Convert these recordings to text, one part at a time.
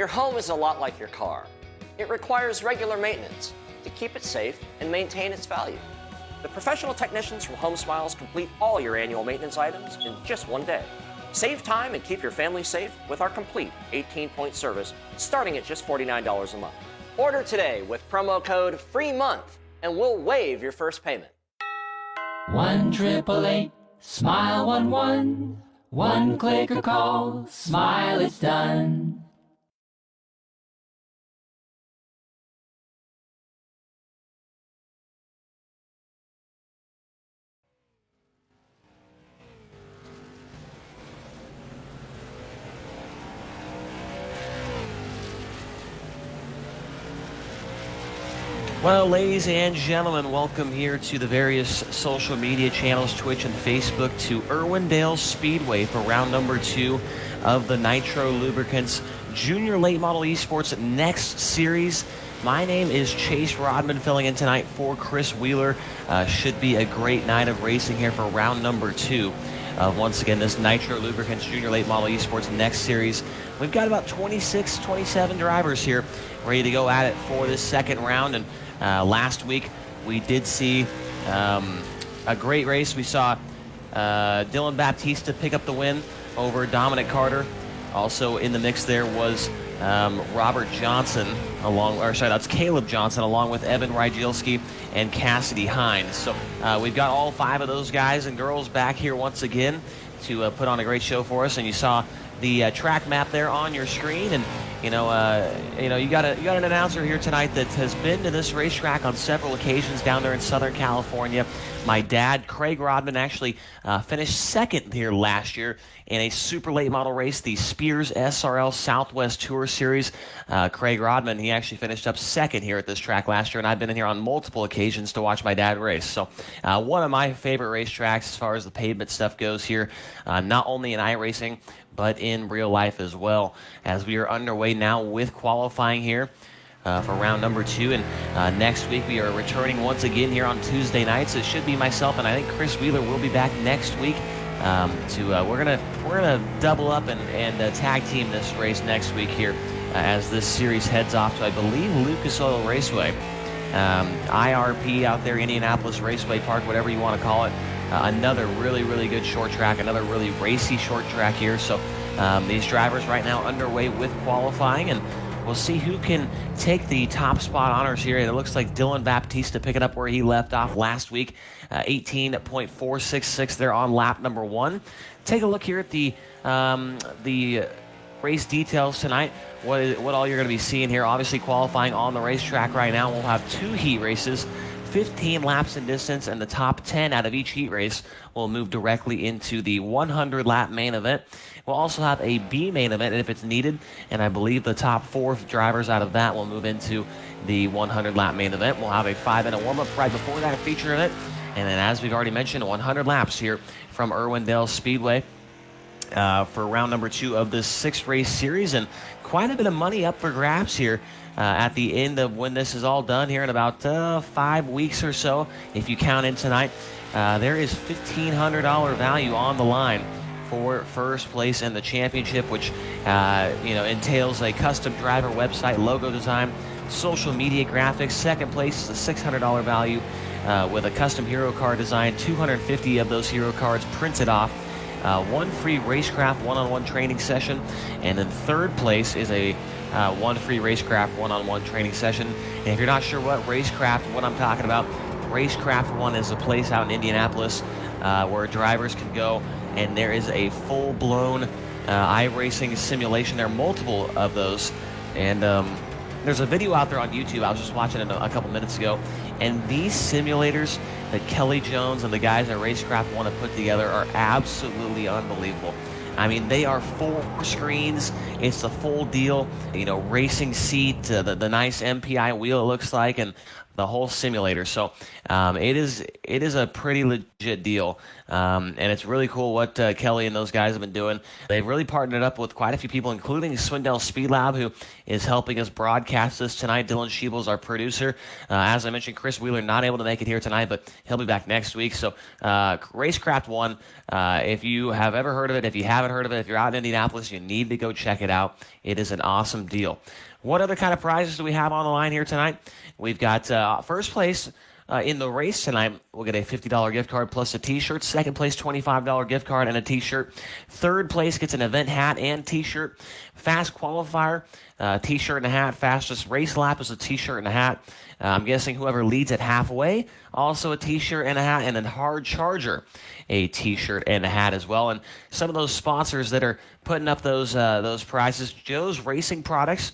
Your home is a lot like your car. It requires regular maintenance to keep it safe and maintain its value. The professional technicians from Home Smiles complete all your annual maintenance items in just one day. Save time and keep your family safe with our complete 18-point service starting at just $49 a month. Order today with promo code FREEMONTH and we'll waive your first payment. 1-888-SMILE-11. One click or call, smile, it's done. Well, ladies and gentlemen, welcome here to the various social media channels, Twitch and Facebook, to Irwindale Speedway for round number 2 of the Nitro Lubricants Junior Late Model Esports Next Series. My name is Chase Rodman, filling in tonight for Chris Wheeler. Should be a great night of racing here for round number 2. Once again, this Nitro Lubricants Junior Late Model Esports Next Series. We've got about 26, 27 drivers here ready to go at it for this second round. And last week, we did see a great race. We saw Dylan Baptista pick up the win over Dominic Carter. Also in the mix there was Robert Johnson, that's Caleb Johnson, along with Evan Rygielski and Cassidy Hines. So we've got all 5 of those guys and girls back here once again to put on a great show for us. And you saw the track map there on your screen, and you got an announcer here tonight that has been to this racetrack on several occasions down there in Southern California. My dad, Craig Rodman, actually finished second here last year in a super late model race, the Spears SRL Southwest Tour Series. Craig Rodman, he actually finished up second here at this track last year, and I've been in here on multiple occasions to watch my dad race. So one of my favorite racetracks as far as the pavement stuff goes here, not only in iRacing, but in real life as well, as we are underway now with qualifying here for round number 2. And next week we are returning once again here on Tuesday nights. It should be myself, and I think Chris Wheeler will be back next week. We're gonna double up and tag team this race next week here as this series heads off to, I believe, Lucas Oil Raceway, IRP out there, Indianapolis Raceway Park, whatever you want to call it. Another really, really good short track, another really racy short track here. So these drivers right now underway with qualifying, and we'll see who can take the top spot honors here. It looks like Dylan Baptista picking up where he left off last week, 18.466 there on lap number 1. Take a look here at the race details tonight, what all you're going to be seeing here. Obviously qualifying on the racetrack right now. We'll have 2 heat races, 15 laps in distance, and the top 10 out of each heat race will move directly into the 100-lap main event. We'll also have a B main event if it's needed, and I believe the top 4 drivers out of that will move into the 100-lap main event. We'll have a 5-minute warm-up right before that, a feature event, and then as we've already mentioned, 100 laps here from Irwindale Speedway for round number 2 of this 6-race series, and quite a bit of money up for grabs here at the end of when this is all done here in about 5 weeks or so. If you count in tonight, there is $1,500 value on the line for first place in the championship, which entails a custom driver website, logo design, social media graphics. Second place is a $600 value with a custom hero card design, 250 of those hero cards printed off, 1 free Racecraft one-on-one training session, and then third place is a 1 free Racecraft one-on-one training session. And if you're not sure what I'm talking about, Racecraft 1 is a place out in Indianapolis where drivers can go, and there is a full-blown iRacing simulation. There are multiple of those, and there's a video out there on YouTube. I was just watching it a couple minutes ago, and these simulators that Kelly Jones and the guys at Racecraft want to put together are absolutely unbelievable. I mean, they are 4 screens. It's the full deal, racing seat, the nice MPI wheel it looks like, and the whole simulator. So it is a pretty legit deal, and it's really cool what Kelly and those guys have been doing. They've really partnered up with quite a few people, including Swindell Speedlap, who is helping us broadcast this tonight. Dylan Schiebel's our producer. As I mentioned, Chris Wheeler not able to make it here tonight, but he'll be back next week. So Racecraft 1, if you have ever heard of it, if you haven't heard of it, if you're out in Indianapolis, you need to go check it out. It is an awesome deal. What other kind of prizes do we have on the line here tonight? We've got first place in the race tonight. We'll get a $50 gift card plus a T-shirt. Second place, $25 gift card and a T-shirt. Third place gets an event hat and T-shirt. Fast qualifier, T-shirt and a hat. Fastest race lap is a T-shirt and a hat. I'm guessing whoever leads at halfway, also a T-shirt and a hat, and then hard charger, a T-shirt and a hat as well. And some of those sponsors that are putting up those prizes: Joe's Racing Products,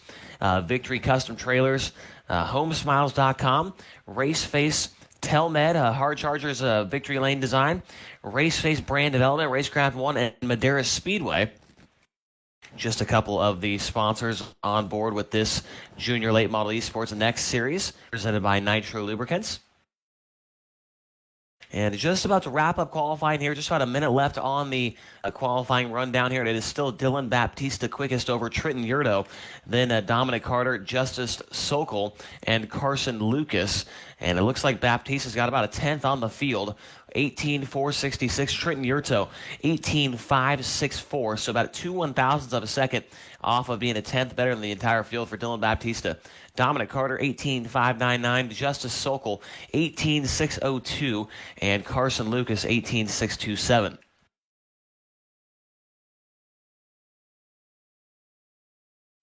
Victory Custom Trailers, Homesmiles.com, Raceface, Telmed, Hard Chargers, Victory Lane Design, Raceface Brand Development, Racecraft 1, and Madera Speedway. Just a couple of the sponsors on board with this Junior Late Model Esports Next Series, presented by Nitro Lubricants. And just about to wrap up qualifying here. Just about a minute left on the qualifying rundown here. It is still Dylan Baptista quickest over Trenton Yurdo, then Dominic Carter, Justice Sokol, and Carson Lucas. And it looks like Baptista's got about a 10th on the field. 18.466. Trenton Yurto, 18.564. So about 2/1000ths of a second off of being a 10th better than the entire field for Dylan Baptista. Dominic Carter, 18.599. Justice Sokol, 18.602. And Carson Lucas, 18.627.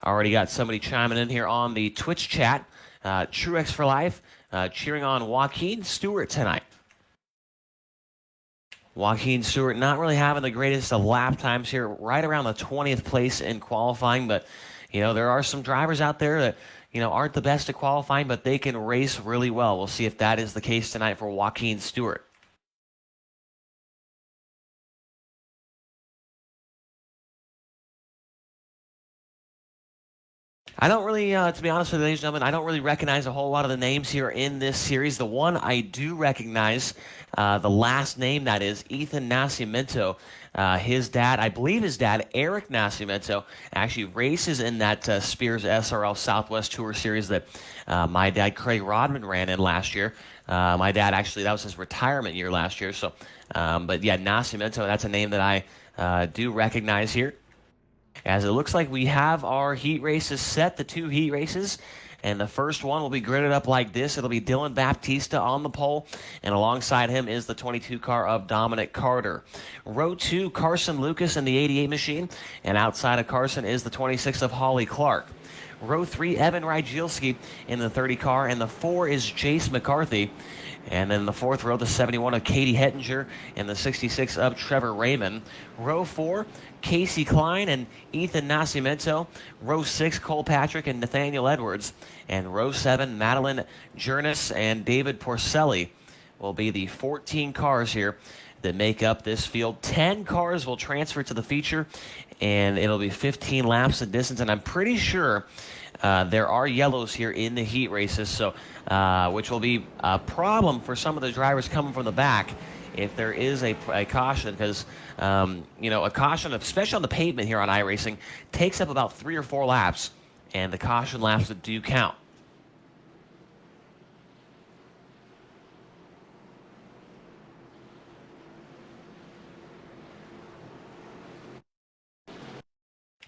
Already got somebody chiming in here on the Twitch chat. Truex for Life, cheering on Joaquin Stewart tonight. Joaquin Stewart not really having the greatest of lap times here, right around the 20th place in qualifying. But, there are some drivers out there that, aren't the best at qualifying, but they can race really well. We'll see if that is the case tonight for Joaquin Stewart. I don't really, to be honest with you, ladies and gentlemen, I don't really recognize a whole lot of the names here in this series. The one I do recognize, the last name, that is Ethan Nascimento. His dad, I believe his dad, Eric Nascimento, actually races in that Spears SRL Southwest Tour Series that my dad, Craig Rodman, ran in last year. My dad, actually, that was his retirement year last year. So, but yeah, Nascimento, that's a name that I do recognize here. As it looks like we have our heat races set, the 2 heat races. And the first one will be gridded up like this. It'll be Dylan Baptista on the pole, and alongside him is the 22 car of Dominic Carter. Row 2, Carson Lucas in the 88 machine, and outside of Carson is the 26 of Holly Clark. Row 3, Evan Rygielski in the 30 car, and the 4 is Jace McCarthy. And then the 4th row, the 71 of Katie Hettinger and the 66 of Trevor Raymond. Row 4, Casey Klein and Ethan Nascimento. Row 6, Cole Patrick and Nathaniel Edwards. And row 7, Madeline Jurnis and David Porcelli will be the 14 cars here that make up this field. 10 cars will transfer to the feature, and it'll be 15 laps of distance. And I'm pretty sure there are yellows here in the heat races, so which will be a problem for some of the drivers coming from the back if there is a caution, because a caution, especially on the pavement here on iRacing, takes up about 3 or 4 laps, and the caution laps do count.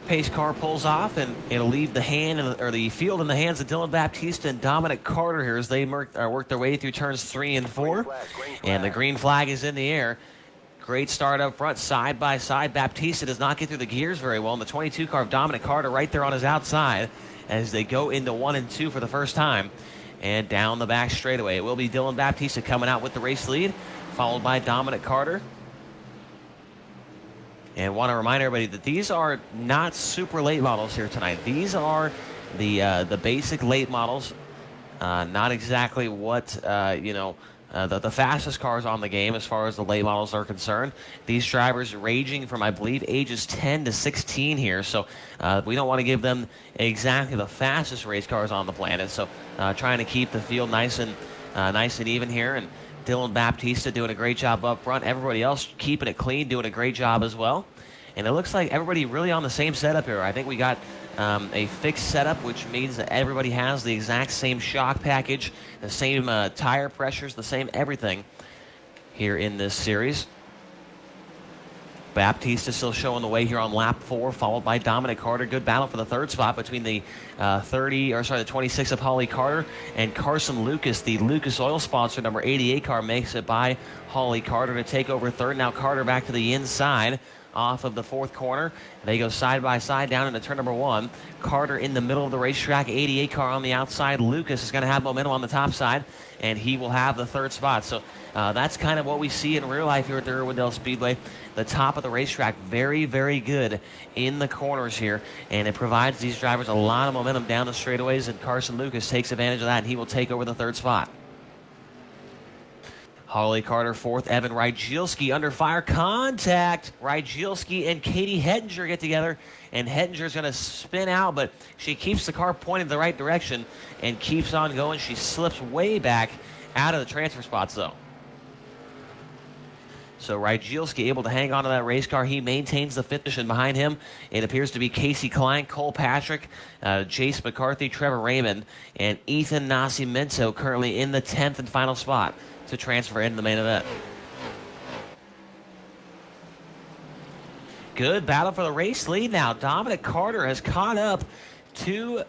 Pace car pulls off, and it'll leave the field in the hands of Dylan Baptista and Dominic Carter here as they work their way through turns 3 and 4. Green flag. And the green flag is in the air. Great start up front, side by side. Baptista does not get through the gears very well, and the 22 car of Dominic Carter right there on his outside as they go into 1 and 2 for the first time. And down the back straightaway, it will be Dylan Baptista coming out with the race lead, followed by Dominic Carter. And want to remind everybody that these are not super late models here tonight. These are the basic late models. Not exactly what the fastest cars on the game as far as the late models are concerned. These drivers ranging from, I believe, ages 10 to 16 here, so we don't want to give them exactly the fastest race cars on the planet, so trying to keep the field nice and even here, and Dylan Baptista doing a great job up front. Everybody else keeping it clean, doing a great job as well. And it looks like everybody really on the same setup here. I think we got a fixed setup, which means that everybody has the exact same shock package, the same tire pressures, the same everything here in this series. Baptista still showing the way here on lap 4, followed by Dominic Carter. Good battle for the third spot between the 26 of Holly Carter and Carson Lucas. The Lucas Oil sponsor, number 88 car, makes it by Holly Carter to take over third. Now Carter back to the inside off of the fourth corner. They go side by side down into turn number 1. Carter in the middle of the racetrack, 88 car on the outside. Lucas is going to have momentum on the top side, and he will have the third spot. So that's kind of what we see in real life here at the Irwindale Speedway. The top of the racetrack, very, very good in the corners here, and it provides these drivers a lot of momentum down the straightaways, and Carson Lucas takes advantage of that, and he will take over the third spot. Holly Carter fourth, Evan Rygielski under fire, contact. Rygielski and Katie Hettinger get together, and Hettinger's going to spin out, but she keeps the car pointed the right direction and keeps on going. She slips way back out of the transfer spots, though. So Rygielski able to hang on to that race car. He maintains the fifth position. Behind him, it appears to be Casey Klein, Cole Patrick, Jace McCarthy, Trevor Raymond, and Ethan Nascimento currently in the 10th and final spot to transfer into the main event. Good battle for the race lead now. Dominic Carter has caught up to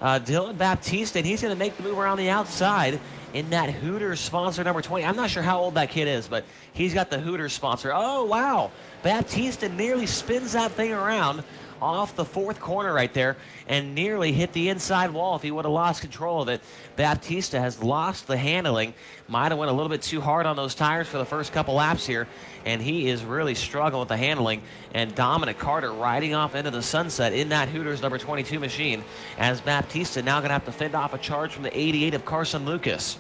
Dylan Baptista, and he's going to make the move around the outside in that Hooters sponsor number 20. I'm not sure how old that kid is, but he's got the Hooters sponsor. Oh, wow. Baptista nearly spins that thing around off the fourth corner right there and nearly hit the inside wall if he would have lost control of it. Baptista has lost the handling. Might have went a little bit too hard on those tires for the first couple laps here, and he is really struggling with the handling. And Dominic Carter riding off into the sunset in that Hooters number 22 machine, as Baptista now going to have to fend off a charge from the 88 of Carson Lucas.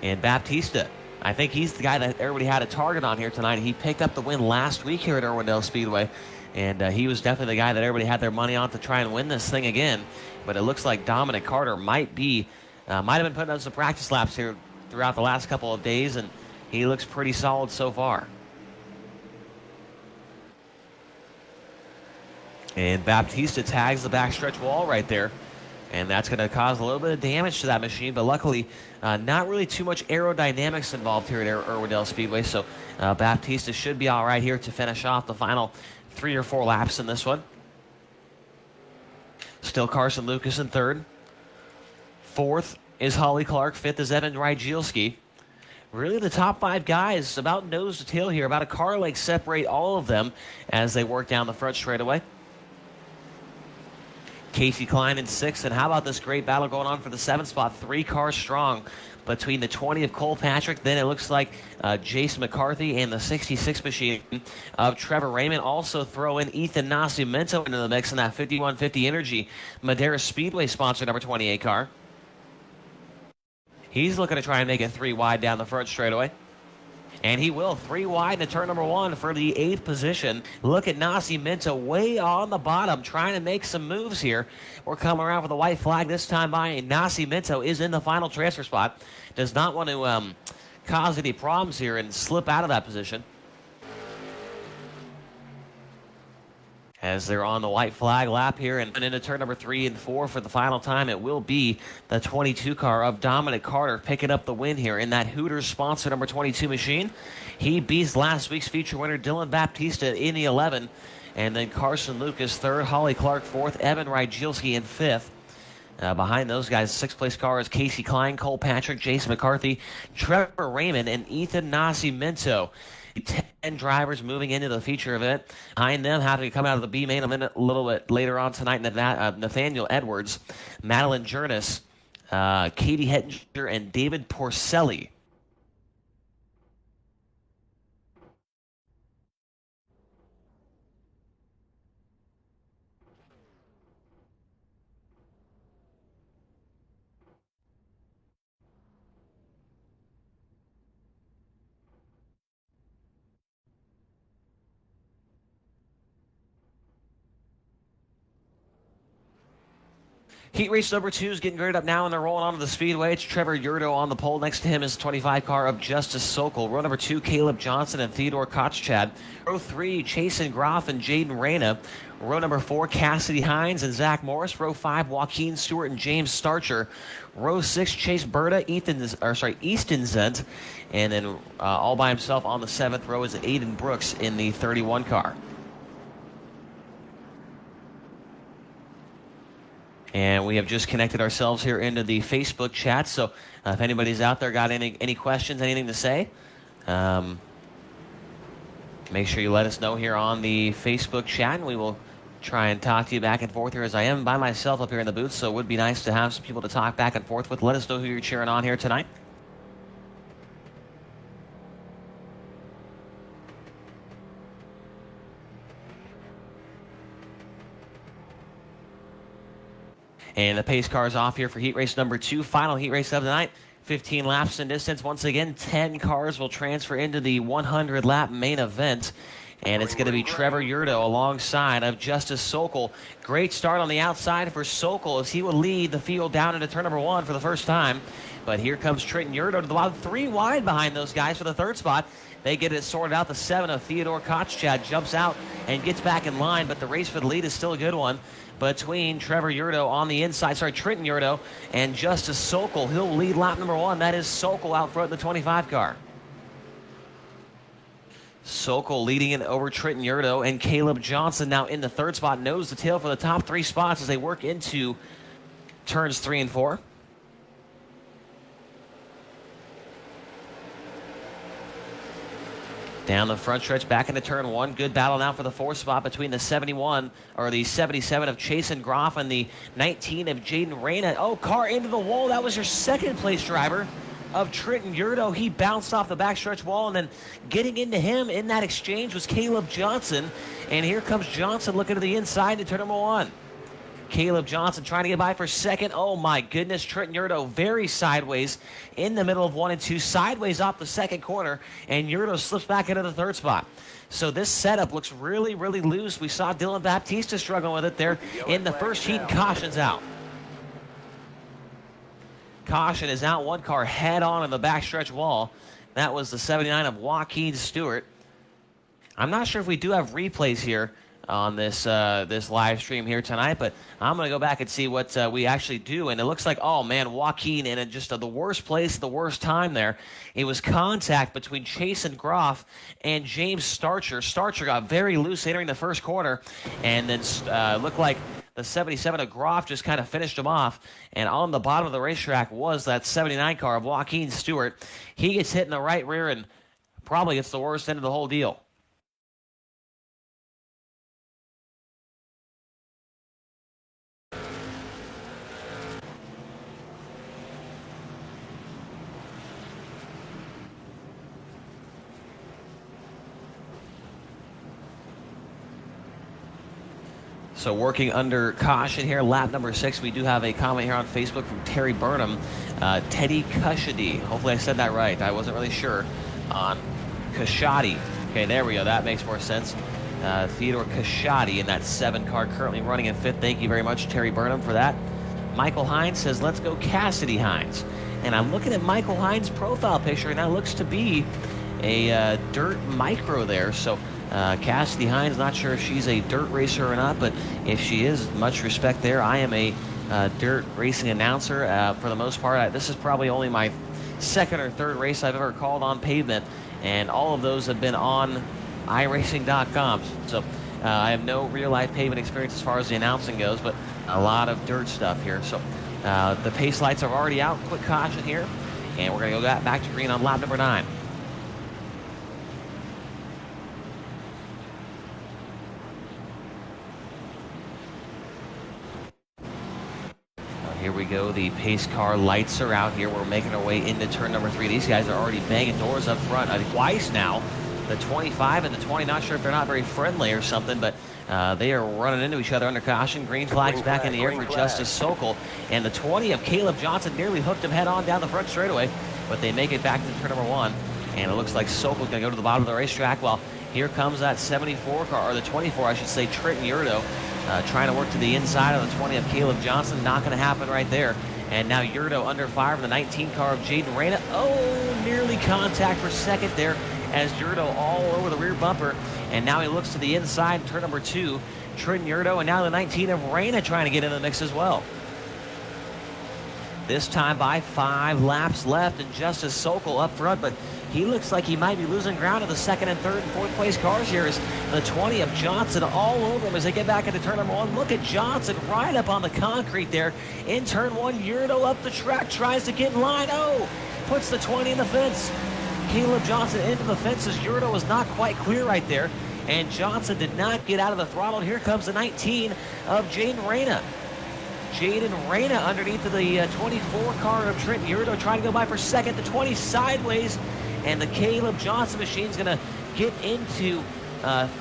And Baptista, I think he's the guy that everybody had a target on here tonight. He picked up the win last week here at Irwindale Speedway, and he was definitely the guy that everybody had their money on to try and win this thing again. But it looks like Dominic Carter might have been putting on some practice laps here throughout the last couple of days, and he looks pretty solid so far. And Baptista tags the backstretch wall right there, and that's going to cause a little bit of damage to that machine, but luckily not really too much aerodynamics involved here at Irwindale Speedway, so Baptista should be all right here to finish off the final 3 or 4 laps in this one. Still Carson Lucas in third. Fourth is Holly Clark. Fifth is Evan Rygielski. Really the top 5 guys about nose to tail here, about a car length separate all of them as they work down the front straightaway. Casey Klein in 6th, and how about this great battle going on for the 7th spot? 3 cars strong between the 20 of Cole Patrick. Then it looks like Jace McCarthy and the 66 machine of Trevor Raymond. Also throw in Ethan Nascimento into the mix in that 5150 Energy Madera Speedway sponsor number 28 car. He's looking to try and make it 3 wide down the front straightaway. And he will. 3 wide into turn number 1 for the 8th position. Look at Nascimento way on the bottom, trying to make some moves here. We're coming around with a white flag this time by. Nascimento is in the final transfer spot. Does not want to cause any problems here and slip out of that position. As they're on the white flag lap here and into turn number 3 and 4 for the final time, it will be the 22 car of Dominic Carter picking up the win here in that Hooters sponsor number 22 machine. He beats last week's feature winner Dylan Baptista in the 11, and then Carson Lucas third, Holly Clark fourth, Evan Rygielski in 5th. Behind those guys, 6th place car is Casey Klein, Cole Patrick, Jason McCarthy, Trevor Raymond, and Ethan Nascimento. 10 drivers moving into the feature event. Behind them, having to come out of the B main a little bit later on tonight, Nathaniel Edwards, Madeline Jurnis, Katie Hettinger, and David Porcelli. Heat race number 2 is getting graded up now, and they're rolling onto the speedway. It's Trevor Yurdo on the pole. Next to him is 25 car of Justice Sokol. Row number 2, Caleb Johnson and Theodore Kochchad. Row 3, Chasen Groff and Jaden Reyna. Row number 4, Cassidy Hines and Zach Morris. Row 5, Joaquin Stewart and James Starcher. Row 6, Chase Berta, Easton Zent. And then all by himself on the 7th row is Aiden Brooks in the 31 car. And we have just connected ourselves here into the Facebook chat. So if anybody's out there got any questions, anything to say, make sure you let us know here on the Facebook chat, and we will try and talk to you back and forth here, as I am by myself up here in the booth. So it would be nice to have some people to talk back and forth with. Let us know who you're cheering on here tonight. And the pace car is off here for heat race number 2. Final heat race of the night. 15 laps in distance. Once again, 10 cars will transfer into the 100-lap main event. And it's going to be Trevor Yurdo alongside of Justice Sokol. Great start on the outside for Sokol as he will lead the field down into turn number 1 for the first time. But here comes Trenton Yurdo to the bottom, 3 wide behind those guys for the 3rd spot. They get it sorted out. The 7 of Theodore Kochchad jumps out and gets back in line, but the race for the lead is still a good one between Trevor Yurdo on the inside, Trenton Yurdo and Justice Sokol. He'll lead lap number 1. That is Sokol out front in the 25 car. Sokol leading it over Trenton Yurdo, and Caleb Johnson now in the 3rd spot, nose to tail for the top 3 spots as they work into turns 3 and 4. Down the front stretch, back into turn 1. Good battle now for the 4th spot between the 77 of Chasen Groff and the 19 of Jaden Reyna. Oh, car into the wall. That was your 2nd place driver of Trenton Yurdo. He bounced off the backstretch wall, and then getting into him in that exchange was Caleb Johnson. And here comes Johnson looking to the inside to turn number 1. Caleb Johnson trying to get by for 2nd. Oh my goodness, Trenton Yurdo very sideways in the middle of 1 and 2, sideways off the 2nd corner, and Yurdo slips back into the 3rd spot. So this setup looks really, really loose. We saw Dylan Baptista struggling with it there in the first heat, and Caution's out. Caution is out, 1 car head on in the backstretch wall. That was the 79 of Joaquin Stewart. I'm not sure if we do have replays here on this this live stream here tonight, but I'm going to go back and see what we actually do. And it looks like, oh man, Joaquin in just the worst place, the worst time there. It was contact between Chasen Groff and James Starcher. Starcher got very loose entering the 1st corner, and then looked like the 77 of Groff just kind of finished him off. And on the bottom of the racetrack was that 79 car of Joaquin Stewart. He gets hit in the right rear and probably gets the worst end of the whole deal. So working under caution here, lap number 6. We do have a comment here on Facebook from Terry Burnham. Teddy Kushadi. Hopefully I said that right. I wasn't really sure on Kushadi. Okay, there we go. That makes more sense. Theodore Kushadi in that 7 car currently running in 5th. Thank you very much, Terry Burnham, for that. Michael Hines says, let's go Cassidy Hines. And I'm looking at Michael Hines' profile picture, and that looks to be a dirt micro there. So Cassidy Hines, not sure if she's a dirt racer or not, but if she is, much respect there. I am a dirt racing announcer for the most part. This is probably only my 2nd or 3rd race I've ever called on pavement, and all of those have been on iRacing.com. So I have no real-life pavement experience as far as the announcing goes, but a lot of dirt stuff here. So the pace lights are already out. Quick caution here, and we're going to go back to green on lap number 9. Here we go. The pace car lights are out here. We're making our way into turn number 3. These guys are already banging doors up front twice now. The 25 and the 20, not sure if they're not very friendly or something, but they are running into each other under caution. Green flags back in the air for Justice Sokol. And the 20 of Caleb Johnson nearly hooked him head on down the front straightaway, but they make it back to turn number 1. And it looks like Sokol's going to go to the bottom of the racetrack. Well, here comes that 74 car, or the 24, I should say, Trenton Yurdo. trying to work to the inside of the 20 of Caleb Johnson. Not going to happen right there. And now Yurdo under fire from the 19 car of Jaden Reyna. Oh, nearly contact for second there as Yurdo all over the rear bumper. And now he looks to the inside, turn number 2, Trenton Yurdo, and now the 19 of Reyna trying to get in the mix as well. This time by 5 laps left, and Justice Sokol up front, but he looks like he might be losing ground to the second and third and fourth place cars here as the 20 of Johnson all over him as they get back into turn number 1. Look at Johnson right up on the concrete there in turn 1. Yurdo up the track, tries to get in line. Oh, puts the 20 in the fence. Caleb Johnson into the fences. Yurdo was not quite clear right there, and Johnson did not get out of the throttle. Here comes the 19 of Jaden Reyna. Jaden Reyna underneath of the 24 car of Trenton Yurdo trying to go by for second. The 20 sideways, and the Caleb Johnson machine's going to get into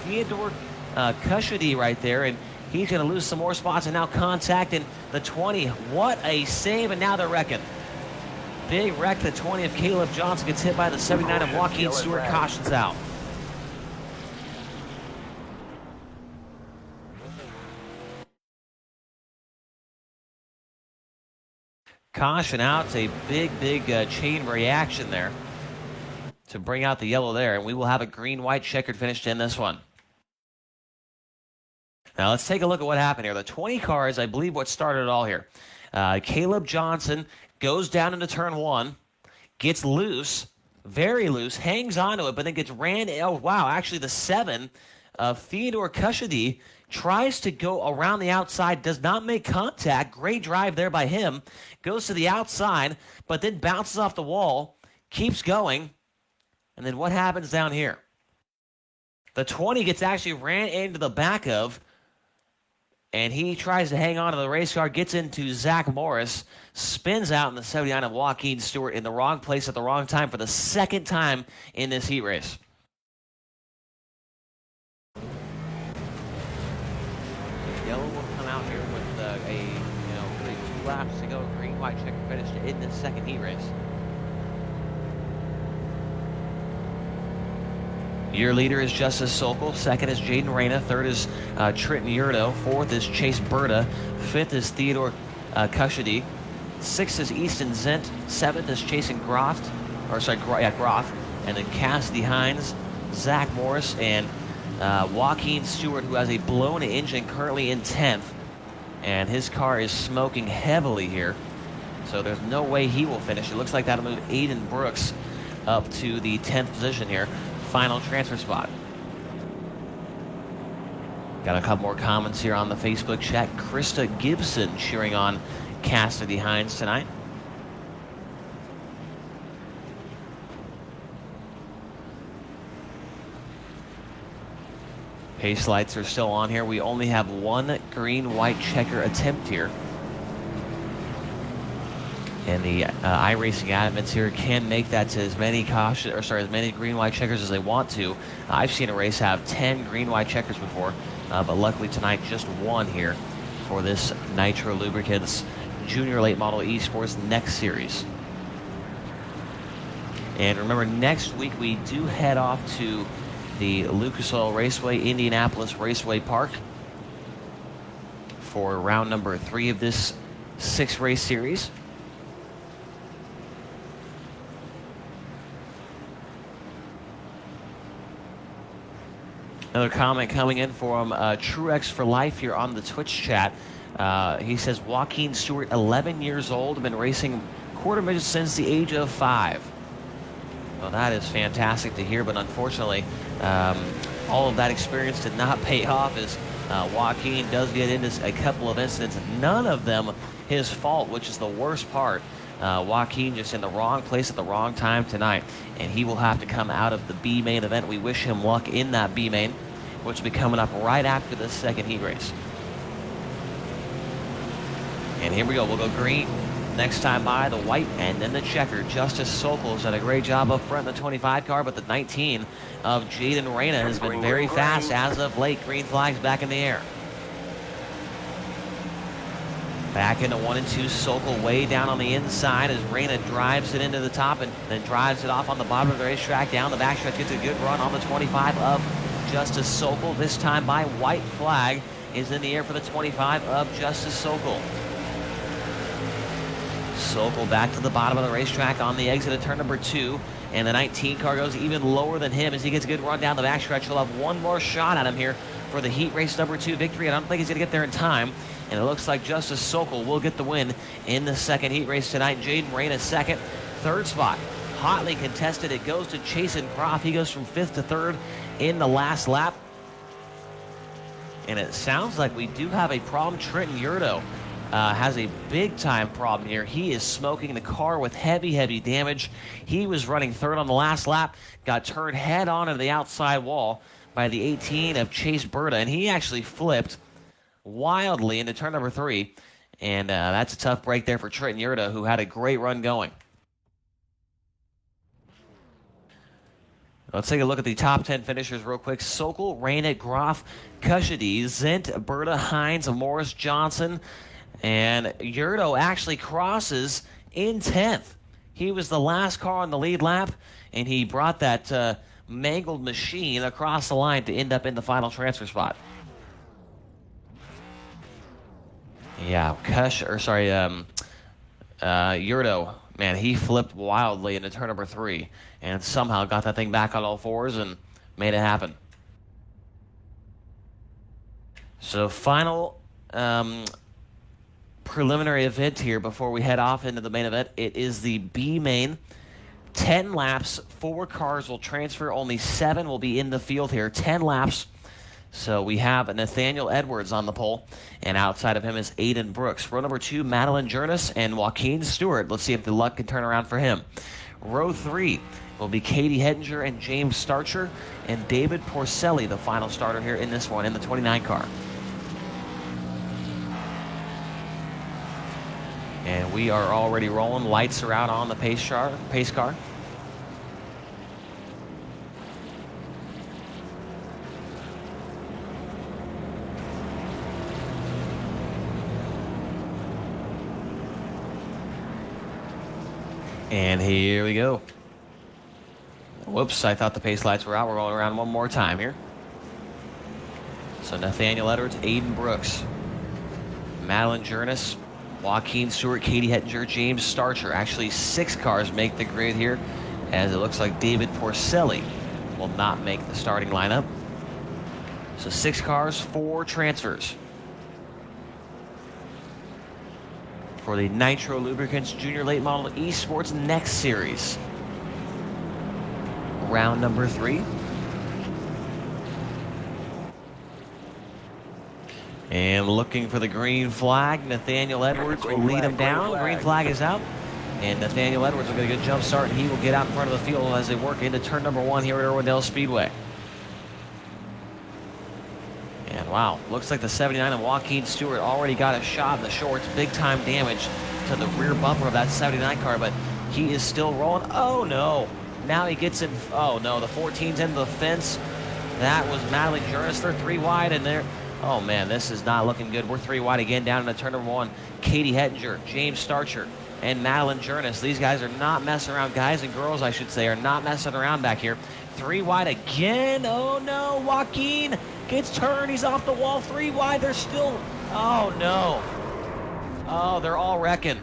Theodore Cushedy right there, and he's going to lose some more spots and now contacting the 20. What a save, and now they're wrecking. Big wreck. The 20 of Caleb Johnson gets hit by the 79 of Joaquin Stewart. Cautions out. Caution out. It's a big chain reaction there to bring out the yellow there, and we will have a green-white checkered finish in this one. Now let's take a look at what happened here. The 20 cars, I believe, what started it all here. Caleb Johnson goes down into turn 1, gets loose, very loose, hangs onto it, but then gets ran. Oh, wow, actually the 7 of Theodore Cushedy tries to go around the outside, does not make contact. Great drive there by him. Goes to the outside, but then bounces off the wall, keeps going. And then what happens down here? The 20 gets actually ran into the back of, and he tries to hang on to the race car, gets into Zach Morris, spins out in the 79 of Joaquin Stewart in the wrong place at the wrong time for the second time in this heat race. Yellow will come out here with a 2 laps to go, green-white checker finish to end this second heat race. Your leader is Justice Sokol. Second is Jaden Reyna. Third is Trenton Yurdo. Fourth is Chase Berta. Fifth is Theodore Cushedy. Sixth is Easton Zent. Seventh is Chasen Groff. And then Cassidy Hines, Zach Morris, and Joaquin Stewart, who has a blown engine, currently in 10th. And his car is smoking heavily here, so there's no way he will finish. It looks like that'll move Aiden Brooks up to the 10th position here. Final transfer spot. Got a couple more comments here on the Facebook chat. Krista Gibson cheering on Cassidy Hines tonight. Pace lights are still on here. We only have one green-white checker attempt here. And the iRacing admins here can make that to as many green-white checkers as they want to. I've seen a race have 10 green-white checkers before, but luckily tonight just one here for this Nitro Lubricants Junior Late Model Esports Next Series. And remember, next week we do head off to the Lucas Oil Raceway, Indianapolis Raceway Park for round number 3 of this 6-race series. Another comment coming in from Truex for Life here on the Twitch chat. He says, Joaquin Stewart, 11 years old, been racing quarter midget since the age of 5. Well, that is fantastic to hear, but unfortunately, all of that experience did not pay off as Joaquin does get into a couple of incidents, none of them his fault, which is the worst part. Joaquin just in the wrong place at the wrong time tonight, and he will have to come out of the B main event. We wish him luck in that B main, which will be coming up right after this second heat race. And here we go. We'll go green. Next time by the white and then the checker. Justice Sokol's done a great job up front in the 25 car, but the 19 of Jaden Reyna has been very fast as of late. Green flags back in the air. Back into 1 and 2. Sokol way down on the inside as Reyna drives it into the top and then drives it off on the bottom of the racetrack. Down the backstretch, gets a good run on the 25 of Justice Sokol. This time by white flag is in the air for the 25 of Justice Sokol. Sokol back to the bottom of the racetrack on the exit of turn number 2. And the 19 car goes even lower than him as he gets a good run down the backstretch. He'll have one more shot at him here for the heat race number 2 victory. I don't think he's going to get there in time. And it looks like Justice Sokol will get the win in the second heat race tonight. Jaden Reyna second. Third spot, hotly contested. It goes to Chasen Croft. He goes from 5th to 3rd in the last lap. And it sounds like we do have a problem. Trenton Yurdo has a big-time problem here. He is smoking the car with heavy damage. He was running 3rd on the last lap, got turned head-on into the outside wall by the 18 of Chase Berta, and he actually flipped wildly into turn number 3. And that's a tough break there for Trenton Yurda, who had a great run going. Let's take a look at the top 10 finishers real quick. Sokol, Reyna, Groff, Kushadi, Zint, Berta, Hines, Morris, Johnson, and Yurdo actually crosses in 10th. He was the last car on the lead lap, and he brought that mangled machine across the line to end up in the final transfer spot. Yeah, Yurdo, man, he flipped wildly into turn number 3 and somehow got that thing back on all fours and made it happen. So final preliminary event here before we head off into the main event. It is the B main. 10 laps, 4 cars will transfer. Only 7 will be in the field here. 10 laps. So we have Nathaniel Edwards on the pole, and outside of him is Aiden Brooks. Row number 2, Madeline Jurnis and Joaquin Stewart. Let's see if the luck can turn around for him. Row 3 will be Katie Hettinger and James Starcher, and David Porcelli, the final starter here in this one, in the 29 car. And we are already rolling. Lights are out on the pace car. And here we go. Whoops, I thought the pace lights were out. We're rolling around one more time here. So Nathaniel Edwards, Aiden Brooks, Madeline Jurnis, Joaquin Stewart, Katie Hettinger, James Starcher. Actually, 6 cars make the grid here, as it looks like David Porcelli will not make the starting lineup. So 6 cars, 4 transfers for the Nitro Lubricants Junior Late Model Esports Next Series. Round number 3. And looking for the green flag, Nathaniel Edwards will lead him down. Green flag is out. And Nathaniel Edwards will get a good jump start, and he will get out in front of the field as they work into turn number 1 here at Irwindale Speedway. And wow, looks like the 79 of Joaquin Stewart already got a shot in the shorts. Big time damage to the rear bumper of that 79 car, but he is still rolling. Oh no, now he gets in. Oh no, the 14's into the fence. That was Madeline Jurnis. They're 3 wide in there. Oh man, this is not looking good. We're 3 wide again down into turn number 1. Katie Hettinger, James Starcher, and Madeline Jurnis. These guys are not messing around. Guys and girls, I should say, are not messing around back here. 3 wide again. Oh no, Joaquin gets turned. He's off the wall. 3 wide. They're still. Oh no. Oh, they're all wrecking.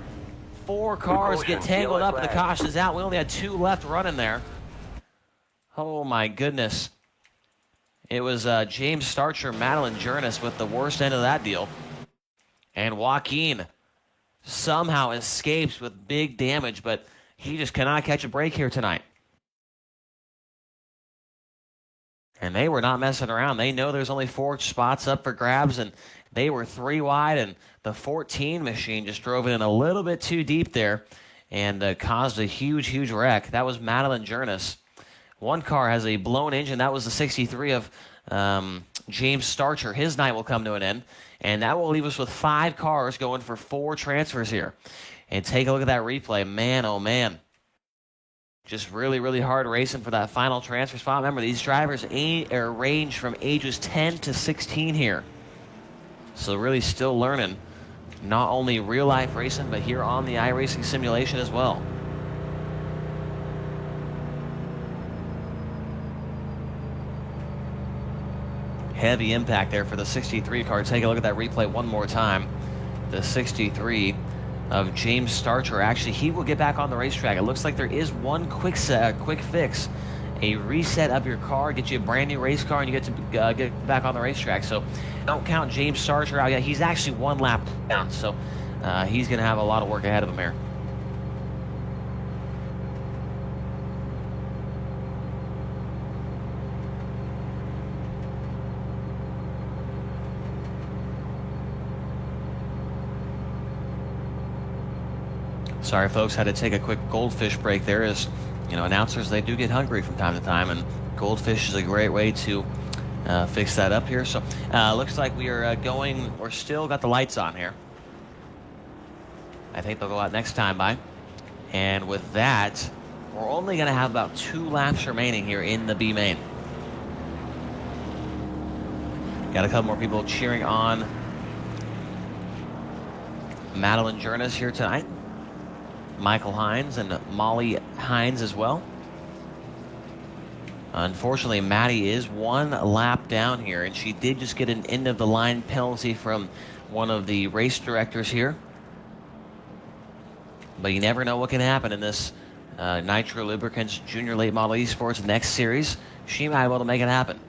4 cars get tangled up. The caution is out. We only had 2 left running there. Oh my goodness. It was James Starcher, Madeline Jurnis with the worst end of that deal. And Joaquin somehow escapes with big damage, but he just cannot catch a break here tonight. And they were not messing around. They know there's only 4 spots up for grabs, and they were 3 wide, and the 14 machine just drove it in a little bit too deep there and caused a huge wreck. That was Madeline Jurnis. 1 car has a blown engine. That was the 63 of James Starcher. His night will come to an end, and that will leave us with 5 cars going for 4 transfers here. And take a look at that replay. Man, oh man. Just really hard racing for that final transfer spot. Remember, these drivers range from ages 10 to 16 here. So really still learning not only real-life racing, but here on the iRacing simulation as well. Heavy impact there for the 63 car. Take a look at that replay one more time. The 63 of James Starcher. Actually, he will get back on the racetrack. It looks like there is one quick fix. A reset of your car, get you a brand new race car, and you get to get back on the racetrack. So don't count James Starcher out yet. He's actually one lap down, so he's going to have a lot of work ahead of him here. Sorry, folks, had to take a quick goldfish break there. As you know, announcers, they do get hungry from time to time, and goldfish is a great way to fix that up here. So looks like we are we're still got the lights on here. I think they'll go out next time by. And with that, we're only going to have about 2 laps remaining here in the B main. Got a couple more people cheering on Madeline Journes here tonight. Michael Hines and Molly Hines as well. Unfortunately, Maddie is 1 lap down here, and she did just get an end-of-the-line penalty from one of the race directors here. But you never know what can happen in this Nitro Lubricants Junior Late Model Esports next series. She might be able to make it happen.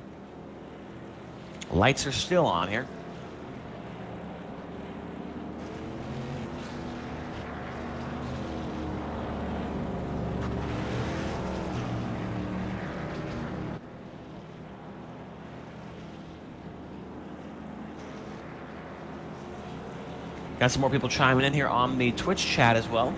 Lights are still on here. Got some more people chiming in here on the Twitch chat as well.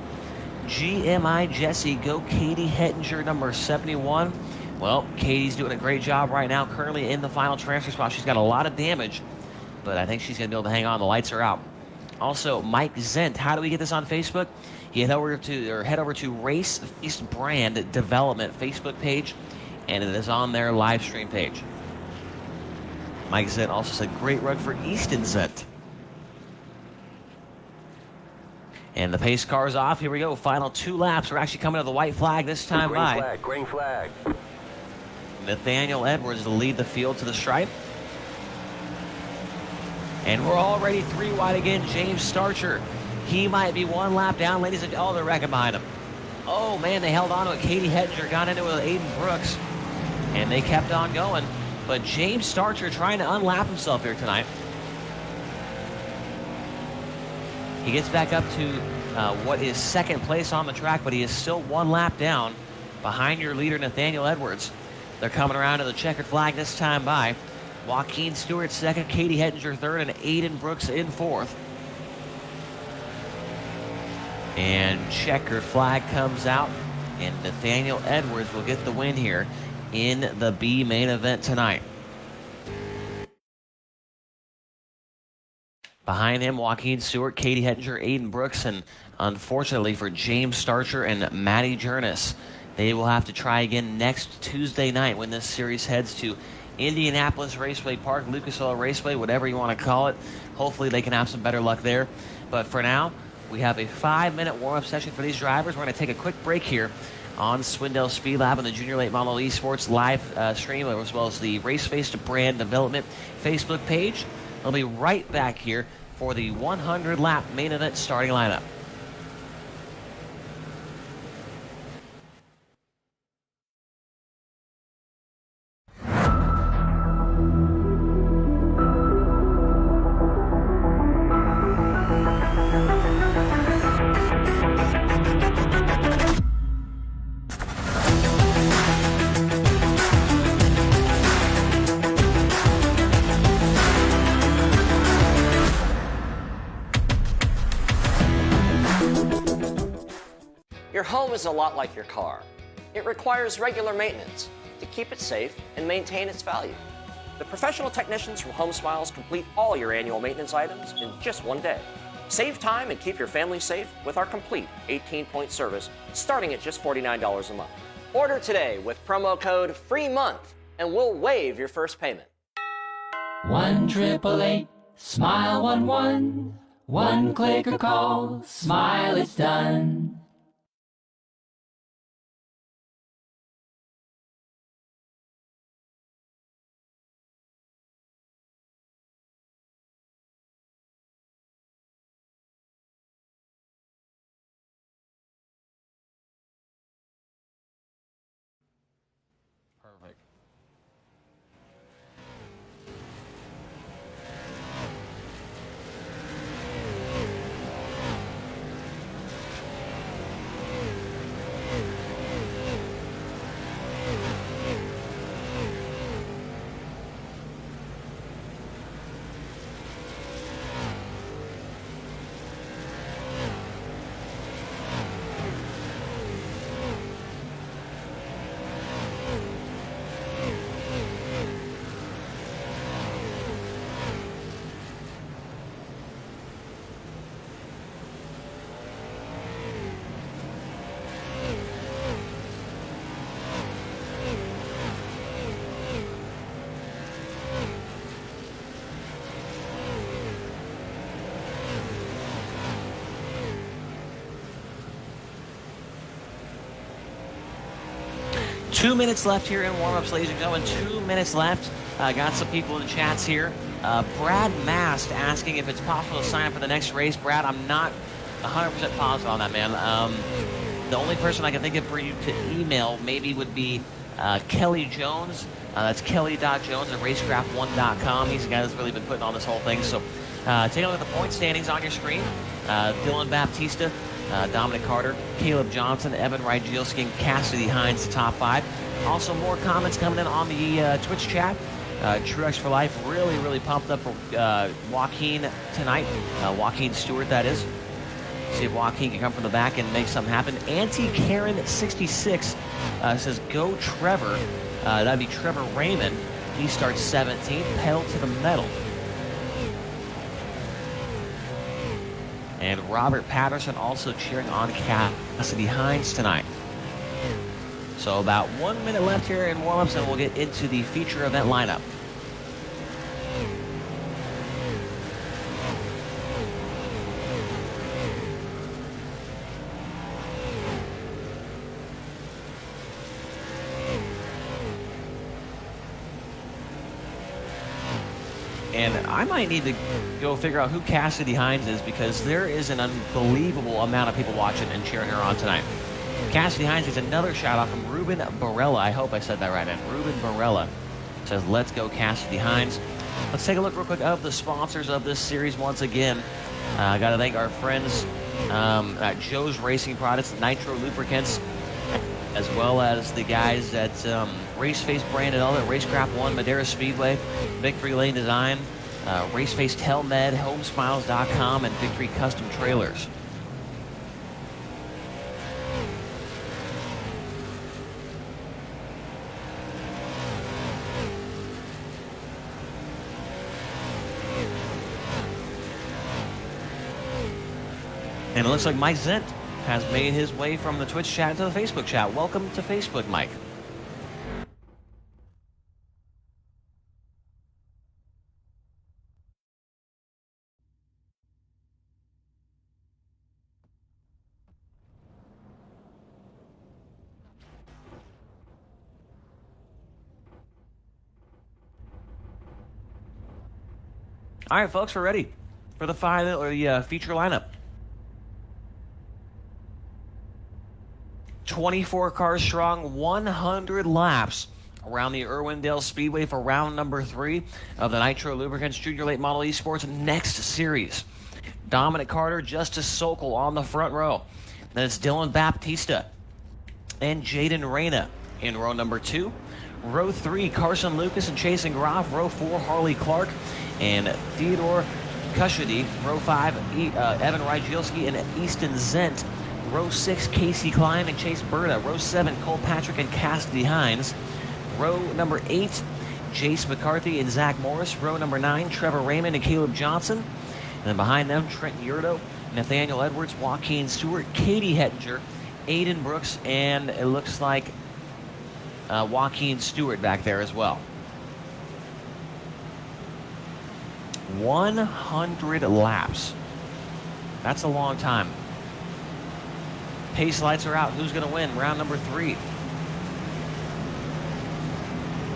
GMI Jesse, go Katie Hettinger, number 71. Well, Katie's doing a great job right now, currently in the final transfer spot. She's got a lot of damage, but I think she's going to be able to hang on. The lights are out. Also, Mike Zent, how do we get this on Facebook? You head over to Race Feast Brand Development Facebook page, and it is on their live stream page. Mike Zent also said, great run for Easton Zent. And the pace car's off. Here we go. Final 2 laps. We're actually coming to the white flag this time by. Green flag. Nathaniel Edwards to lead the field to the stripe. And we're already 3 wide again. James Starcher. He might be 1 lap down, ladies and gentlemen. Oh, they're wrecking behind him. Oh, man, they held on to it. Katie Hettinger got into it with Aiden Brooks. And they kept on going. But James Starcher trying to unlap himself here tonight. He gets back up to what is 2nd place on the track, but he is still 1 lap down behind your leader, Nathaniel Edwards. They're coming around to the checkered flag this time by. Joaquin Stewart 2nd, Katie Hettinger 3rd, and Aiden Brooks in 4th. And checkered flag comes out, and Nathaniel Edwards will get the win here in the B main event tonight. Behind him, Joaquin Stewart, Katie Hettinger, Aiden Brooks, and unfortunately for James Starcher and Maddie Journes, they will have to try again next Tuesday night when this series heads to Indianapolis Raceway Park, Lucas Oil Raceway, whatever you want to call it. Hopefully they can have some better luck there. But for now, we have a 5-minute warm-up session for these drivers. We're going to take a quick break here on Swindell Speedlap and the Junior Late Model Esports live stream, as well as the Race Face to Brand Development Facebook page. I'll be right back here for the 100-lap main event starting lineup. Your home is a lot like your car. It requires regular maintenance to keep it safe and maintain its value. The professional technicians from Home Smiles complete all your annual maintenance items in just 1 day. Save time and keep your family safe with our complete 18-point service starting at just $49 a month. Order today with promo code FREEMONTH and we'll waive your first payment. 1-888-SMILE-11. 1 click or call, Smile, it's done. 2 minutes left here in warm-ups, ladies and gentlemen. 2 minutes left. Got some people in the chats here. Brad Mast asking if it's possible to sign up for the next race. Brad, I'm not 100% positive on that, man. The only person I can think of for you to email maybe would be Kelly Jones. That's kelly.jones at racecraft1.com. He's the guy that's really been putting on this whole thing. So take a look at the point standings on your screen. Dylan Baptista, Dominic Carter, Caleb Johnson, Evan Rygielski, and Cassidy Hines, the top 5. Also, more comments coming in on the Twitch chat. Truex for Life really pumped up for Joaquin tonight. Joaquin Stewart, that is. See if Joaquin can come from the back and make something happen. Auntie Karen 66 says, go Trevor. That'd be Trevor Raymond. He starts 17th, pedal to the metal. And Robert Patterson also cheering on Cassidy Hines tonight. So about 1 minute left here in warm-ups, and we'll get into the feature event lineup. And I might need to go figure out who Cassidy Hines is, because there is an unbelievable amount of people watching and cheering her on tonight. Cassidy Hines gets another shout out from Ruben Barella. I hope I said that right, man. Ruben Barella says, let's go Cassidy Hines. Let's take a look real quick of the sponsors of this series once again. I got to thank our friends at Joe's Racing Products, Nitro Lubricants, as well as the guys at Raceface Brand and all that, Racecraft 1, Madera Speedway, Victory Lane Design, Raceface Telmed, Homesmiles.com, and Victory Custom Trailers. And it looks like Mike Zent has made his way from the Twitch chat to the Facebook chat. Welcome to Facebook, Mike. All right, folks, we're ready for the final or the feature lineup. 24 cars strong, 100 laps around the Irwindale Speedway for round number 3 of the Nitro Lubricants Junior Late Model Esports Next Series. Dominic Carter, Justice Sokol on the front row. Then it's Dylan Baptista and Jaden Reyna in row number 2. Row 3, Carson Lucas and Chasen Groff. Row 4, Harley Clark and Theodore Kushady. Row 5, Evan Rygielski and Easton Zent. Row 6, Casey Klein and Chase Berta. Row 7, Cole Patrick and Cassidy Hines. Row number 8, Jace McCarthy and Zach Morris. Row number 9, Trevor Raymond and Caleb Johnson. And then behind them, Trent Yurdo, Nathaniel Edwards, Joaquin Stewart, Katie Hettinger, Aiden Brooks, and it looks like Joaquin Stewart back there as well. 100 laps. That's a long time. Pace lights are out. Who's going to win? Round number 3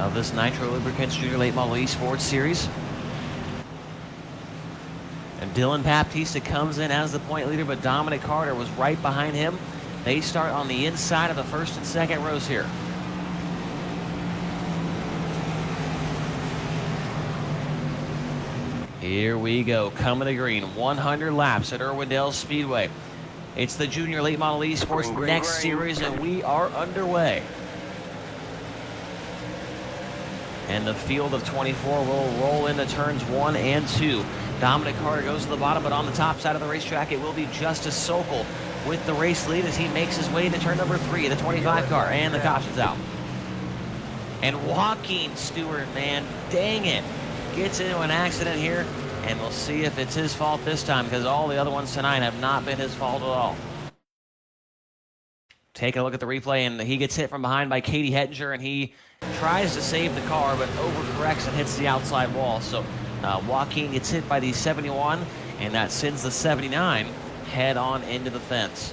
of this Nitro Lubricants Junior Late Model Esports Series. And Dylan Baptista comes in as the point leader, but Dominic Carter was right behind him. They start on the inside of the first and second rows here. Here we go, coming to green. 100 laps at Irwindale Speedway. It's the Junior Late Model Esports Next Series, and we are underway. And the field of 24 will roll into turns 1 and 2. Dominic Carter goes to the bottom, but on the top side of the racetrack, it will be Justice Sokol with the race lead as he makes his way to turn number 3, the 25 car, and the caution's out. And Joaquin Stewart, man, dang it, gets into an accident here. And we'll see if it's his fault this time, because all the other ones tonight have not been his fault at all. Taking a look at the replay, and he gets hit from behind by Katie Hettinger, and he tries to save the car, but overcorrects and hits the outside wall. So Joaquin gets hit by the 71, and that sends the 79 head on into the fence.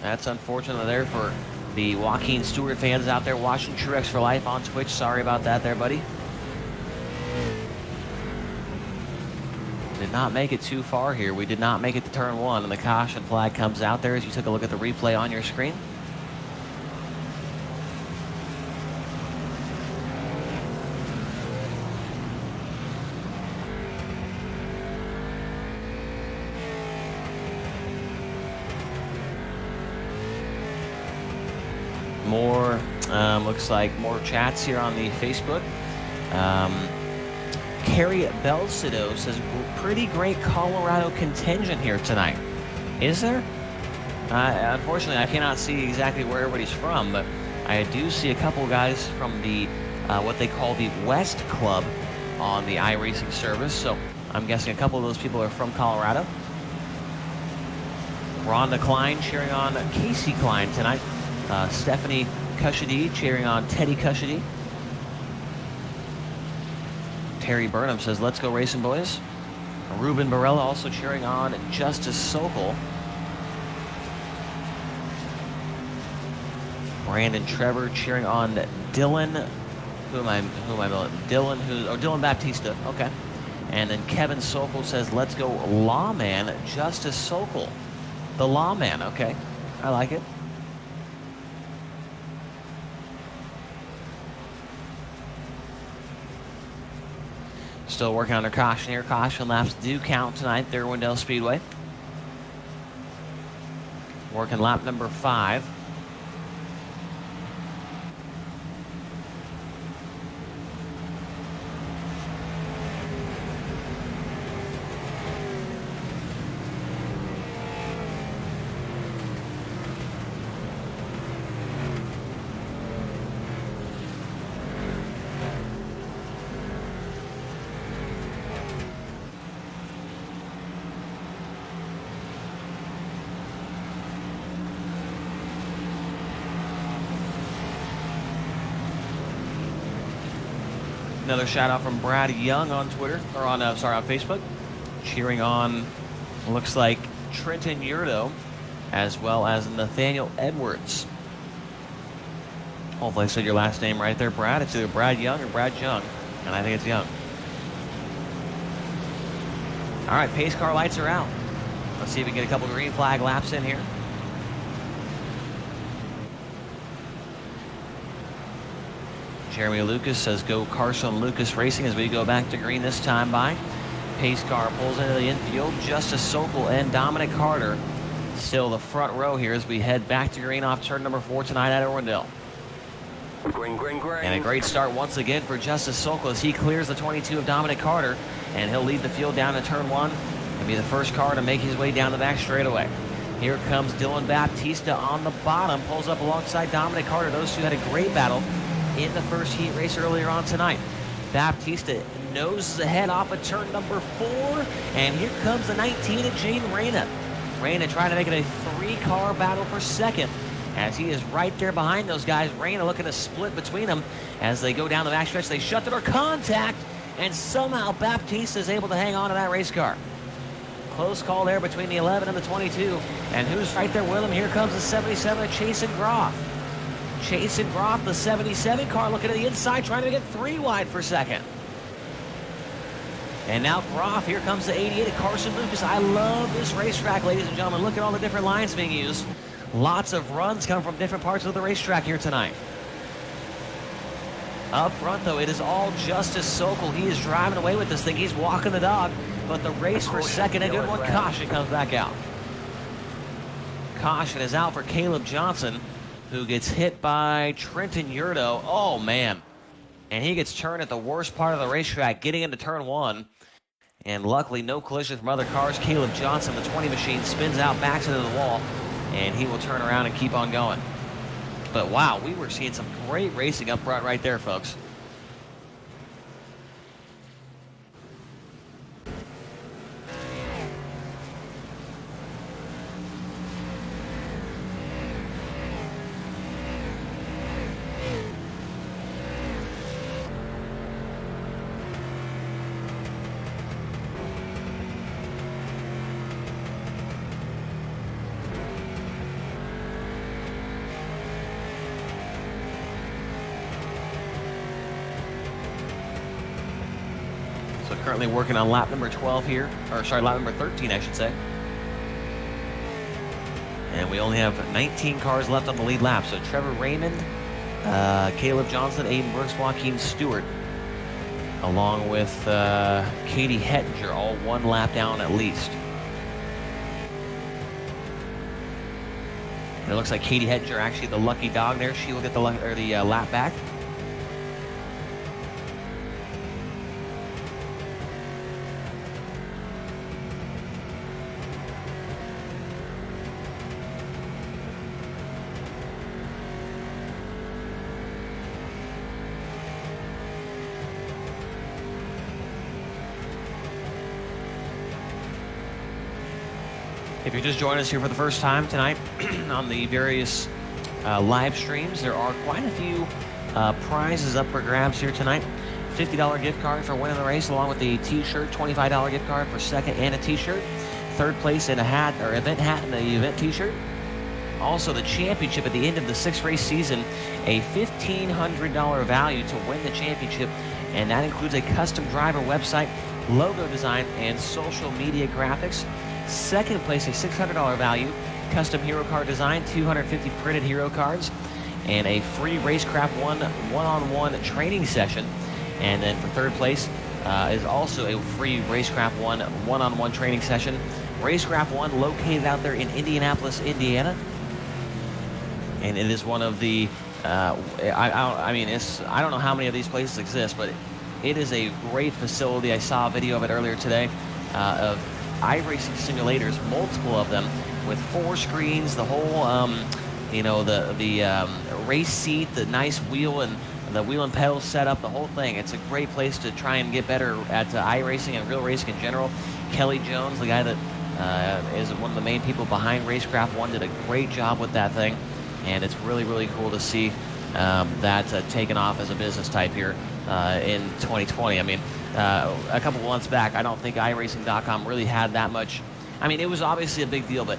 That's unfortunate there for The Joaquin Stewart fans out there watching Truex for Life on Twitch, sorry about that there, buddy. Did not make it too far here. We did not make it to turn 1, and the caution flag comes out there as you took a look at the replay on your screen. More, looks like more chats here on the Facebook. Carrie Belsido says, pretty great Colorado contingent here tonight. Is there? Unfortunately, I cannot see exactly where everybody's from, but I do see a couple guys from the what they call the West Club on the iRacing service, so I'm guessing a couple of those people are from Colorado. Rhonda Klein cheering on Casey Klein tonight. Stephanie Cushedy cheering on Teddy Cushedy. Terry Burnham says, let's go racing, boys. Ruben Barella also cheering on Justice Sokol. Brandon Trevor cheering on Dylan. Who am I Dylan Baptista. Okay. And then Kevin Sokol says, let's go Lawman Justice Sokol. The Lawman, okay. I like it. Still working on their caution here. Caution laps do count tonight. They're Irwindale Speedway. Working lap number 5. Another shout out from Brad Young on Twitter, or on Facebook, cheering on, looks like Trenton Yurdo, as well as Nathaniel Edwards. Hopefully I said your last name right there, Brad. It's either Brad Young or Brad Young, and I think it's Young. All right, pace car lights are out. Let's see if we can get a couple green flag laps in here. Jeremy Lucas says, go Carson Lucas Racing as we go back to green this time by. Pace car pulls into the infield. Justice Sokol and Dominic Carter still the front row here as we head back to green off turn number 4 tonight at Irwindale. Green, green, green. And a great start once again for Justice Sokol as he clears the 22 of Dominic Carter, and he'll lead the field down to turn 1 and be the first car to make his way down the back straightaway. Here comes Dylan Baptista on the bottom, pulls up alongside Dominic Carter. Those two had a great battle in the first heat race earlier on tonight. Baptista noses ahead off of turn number 4, and here comes the 19 of Jaden Reyna. Reyna trying to make it a 3-car battle for second as he is right there behind those guys. Reyna looking to split between them as they go down the backstretch. They shut the door, contact, and somehow Baptista is able to hang on to that race car. Close call there between the 11 and the 22, and who's right there with him? Here comes the 77 of Chasen Groff. Chasen Groff, the 77 car, looking at the inside, trying to get 3 wide for second. And now Groff, here comes the 88 of Carson Lucas. I love this racetrack, ladies and gentlemen. Look at all the different lines being used. Lots of runs come from different parts of the racetrack here tonight. Up front, though, it is all Justice Sokol. He is driving away with this thing. He's walking the dog, but the race for second, a good one. Caution comes back out. Caution is out for Caleb Johnson, who gets hit by Trenton Yurdo. Oh, man. And he gets turned at the worst part of the racetrack, getting into turn 1. And luckily, no collision from other cars. Caleb Johnson, the 20 machine, spins out, backs into the wall, and he will turn around and keep on going. But wow, we were seeing some great racing up front right there, folks. Currently working on lap number 12 here, or sorry, lap number 13, I should say. And we only have 19 cars left on the lead lap. So Trevor Raymond, Caleb Johnson, Aiden Brooks, Joaquin Stewart, along with Katie Hettinger, all one lap down at least. And it looks like Katie Hettinger, actually the lucky dog there. She will get the lap back. If you're just joining us here for the first time tonight on the various live streams, there are quite a few prizes up for grabs here tonight. $50 gift card for winning the race, along with a t-shirt, $25 gift card for second and a t-shirt. Third place in a hat, or event hat and the event t-shirt. Also the championship at the end of the 6th race season, a $1,500 value to win the championship, and that includes a custom driver website, logo design, and social media graphics. Second place, a $600 value, custom hero card design, 250 printed hero cards, and a free Racecraft 1 one-on-one training session. And then for third place is also a free Racecraft 1 one-on-one training session. Racecraft 1 located out there in Indianapolis, Indiana. And it is one of the, I don't know how many of these places exist, but it is a great facility. I saw a video of it earlier today of iRacing simulators, multiple of them, with 4 screens, the whole, the race seat, the nice wheel and the wheel and pedal setup, the whole thing. It's a great place to try and get better at iRacing and real racing in general. Kelly Jones, the guy that is one of the main people behind Racecraft 1, did a great job with that thing, and it's really, really cool to see that taken off as a business type here in 2020. I mean, a couple months back, I don't think iRacing.com really had that much. I mean, it was obviously a big deal, but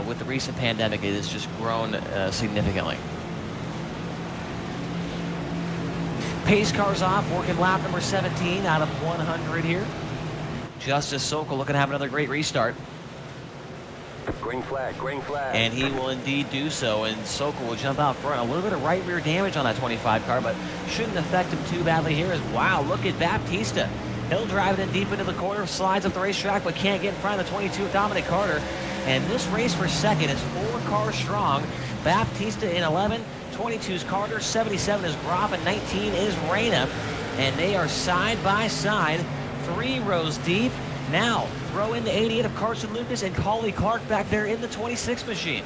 with the recent pandemic, it has just grown significantly. Pace cars off, working lap number 17 out of 100 here. Justice Sokol looking to have another great restart. Green flag, green flag. And he will indeed do so, and Sokol will jump out front. A little bit of right rear damage on that 25 car, but shouldn't affect him too badly here. Wow, look at Baptista. He'll drive it in deep into the corner, slides up the racetrack, but can't get in front of the 22 Dominic Carter. And this race for second is 4 cars strong. Baptista in 11, 22's Carter, 77 is Groff, and 19 is Reyna. And they are side by side, 3 rows deep. Now, throw in the 88 of Carson Lucas and Collie Clark back there in the 26 machine.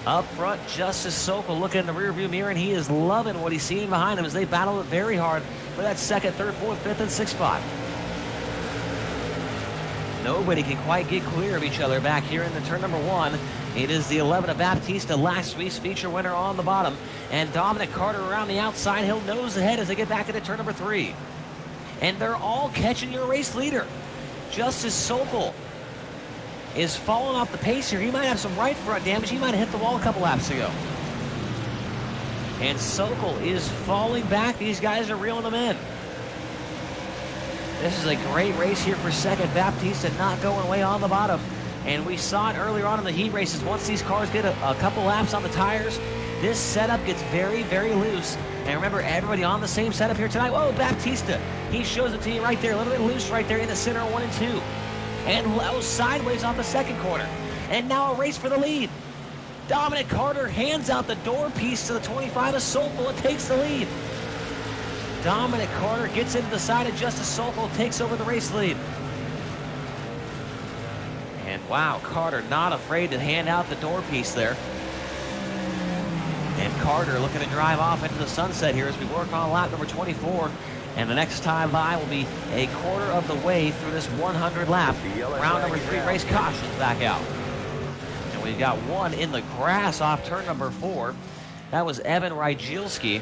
Up front, Justice Sokol looking in the rearview mirror, and he is loving what he's seeing behind him as they battle it very hard for that second, third, fourth, fifth, and sixth spot. Nobody can quite get clear of each other back here in the turn number 1. It is the 11 of Baptista, last week's feature winner on the bottom, and Dominic Carter around the outside. He'll nose ahead as they get back into turn number 3. And they're all catching your race leader. Justice Sokol is falling off the pace here. He might have some right front damage. He might have hit the wall a couple laps ago. And Sokol is falling back. These guys are reeling him in. This is a great race here for second. Baptista not going away on the bottom. And we saw it earlier on in the heat races. Once these cars get a couple laps on the tires, this setup gets very, very loose. And remember, everybody on the same setup here tonight. Whoa, Baptista. He shows it to you right there. A little bit loose right there in the center of 1 and 2. And low sideways off the second corner. And now a race for the lead. Dominic Carter hands out the door piece to the 25 of Sokol and takes the lead. Dominic Carter gets into the side of Justice Sokol, takes over the race lead. And wow, Carter not afraid to hand out the door piece there. And Carter looking to drive off into the sunset here as we work on lap number 24. And the next time by will be a quarter of the way through this 100 lap. Round number 3 race cautions back out. And we've got one in the grass off turn number 4. That was Evan Rygielski.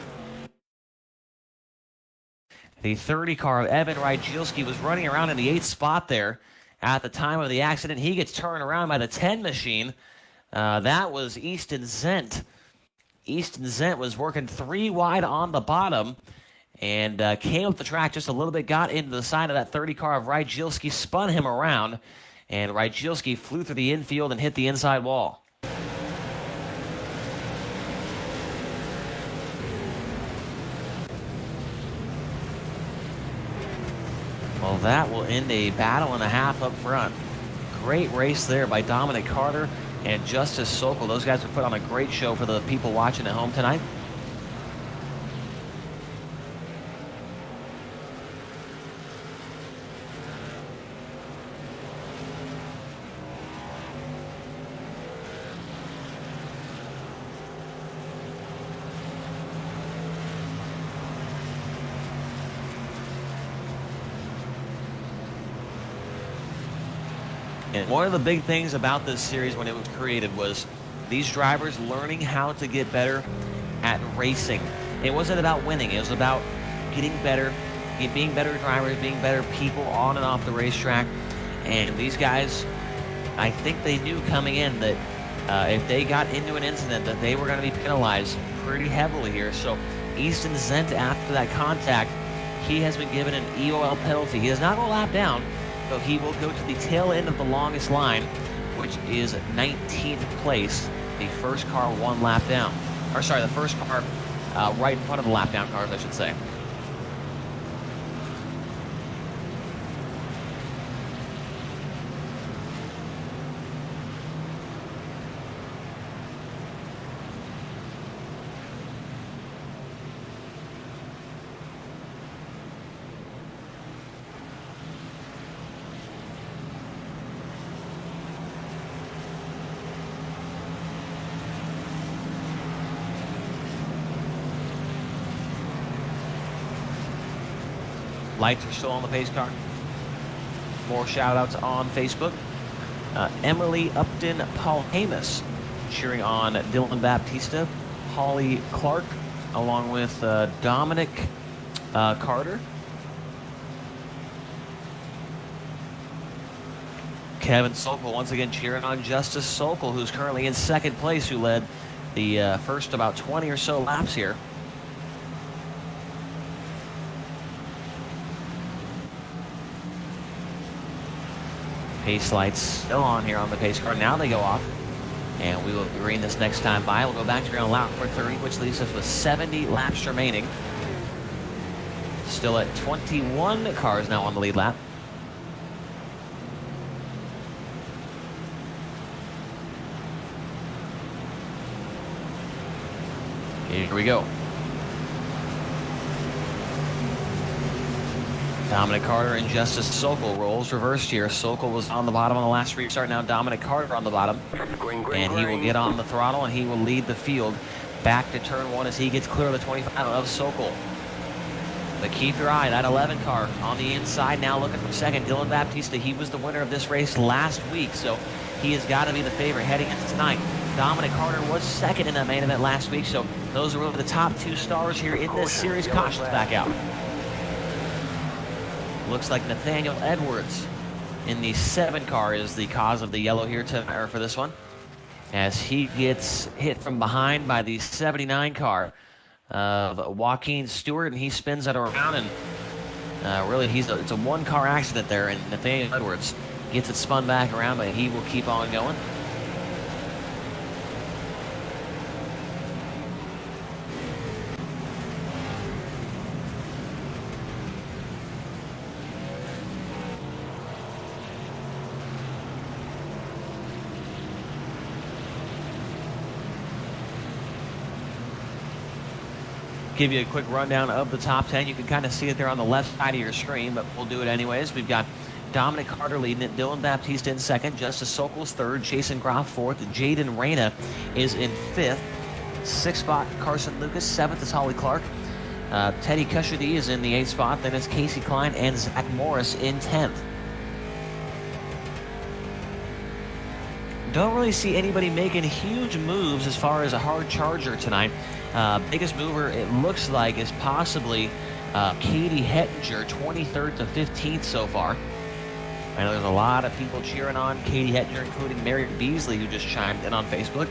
The 30 car of Evan Rygielski was running around in the 8th spot there at the time of the accident. He gets turned around by the 10 machine. That was Easton Zent. Easton Zent was working 3 wide on the bottom. and came up the track just a little bit, got into the side of that 30 car of Ryjilski, spun him around, and Ryjilski flew through the infield and hit the inside wall. Well, that will end a battle and a half up front. Great race there by Dominic Carter and Justice Sokol. Those guys have put on a great show for the people watching at home tonight. And one of the big things about this series when it was created was these drivers learning how to get better at racing. It wasn't about winning. It was about getting better, being better drivers, being better people on and off the racetrack. And these guys, I think they knew coming in that if they got into an incident that they were going to be penalized pretty heavily here. So Easton Zent, after that contact, he has been given an EOL penalty. He does not go a lap down. So he will go to the tail end of the longest line, which is 19th place. The first car one lap down. Or sorry, the first car right in front of the lap down cars, I should say. Lights are still on the pace car. More shout-outs on Facebook. Emily Upton Paul Hamus cheering on Dylan Baptista. Holly Clark, along with Dominic Carter. Kevin Sokol once again cheering on Justice Sokol, who's currently in second place, who led the first about 20 or so laps here. Pace lights still on here on the pace car. Now they go off, and we will green this next time by. We'll go back to around lap 430, which leaves us with 70 laps remaining. Still at 21 cars now on the lead lap. Here we go. Dominic Carter and Justice Sokol, roles reversed here. Sokol was on the bottom on the last restart. Now Dominic Carter on the bottom. And he will get on the throttle and he will lead the field back to turn one as he gets clear of the 25 of Sokol. But keep your eye, that 11 car on the inside now looking for second. Dylan Baptista, he was the winner of this race last week, so he has got to be the favorite heading into tonight. Dominic Carter was second in that main event last week, so those are really the top two stars here in this series. Cautions back out. Looks like Nathaniel Edwards in the 7 car is the cause of the yellow here for this one, as he gets hit from behind by the 79 car of Joaquin Stewart, and he spins it around, and really it's a one-car accident there, and Nathaniel Edwards gets it spun back around, but he will keep on going. Give you a quick rundown of the top 10. You can kind of see it there on the left side of your screen, but we'll do it anyways. We've got Dominic Carter leading it, Dylan Baptista in second, Justice Sokol's third, Jason Groff fourth, Jaden Reyna is in fifth, sixth spot Carson Lucas, seventh is Holly Clark, Teddy Cushedy is in the eighth spot, then it's Casey Klein and Zach Morris in 10th. Don't really see anybody making huge moves as far as a hard charger tonight. Biggest mover, it looks like, is possibly Katie Hettinger, 23rd to 15th so far. I know there's a lot of people cheering on Katie Hettinger, including Mary Beasley, who just chimed in on Facebook.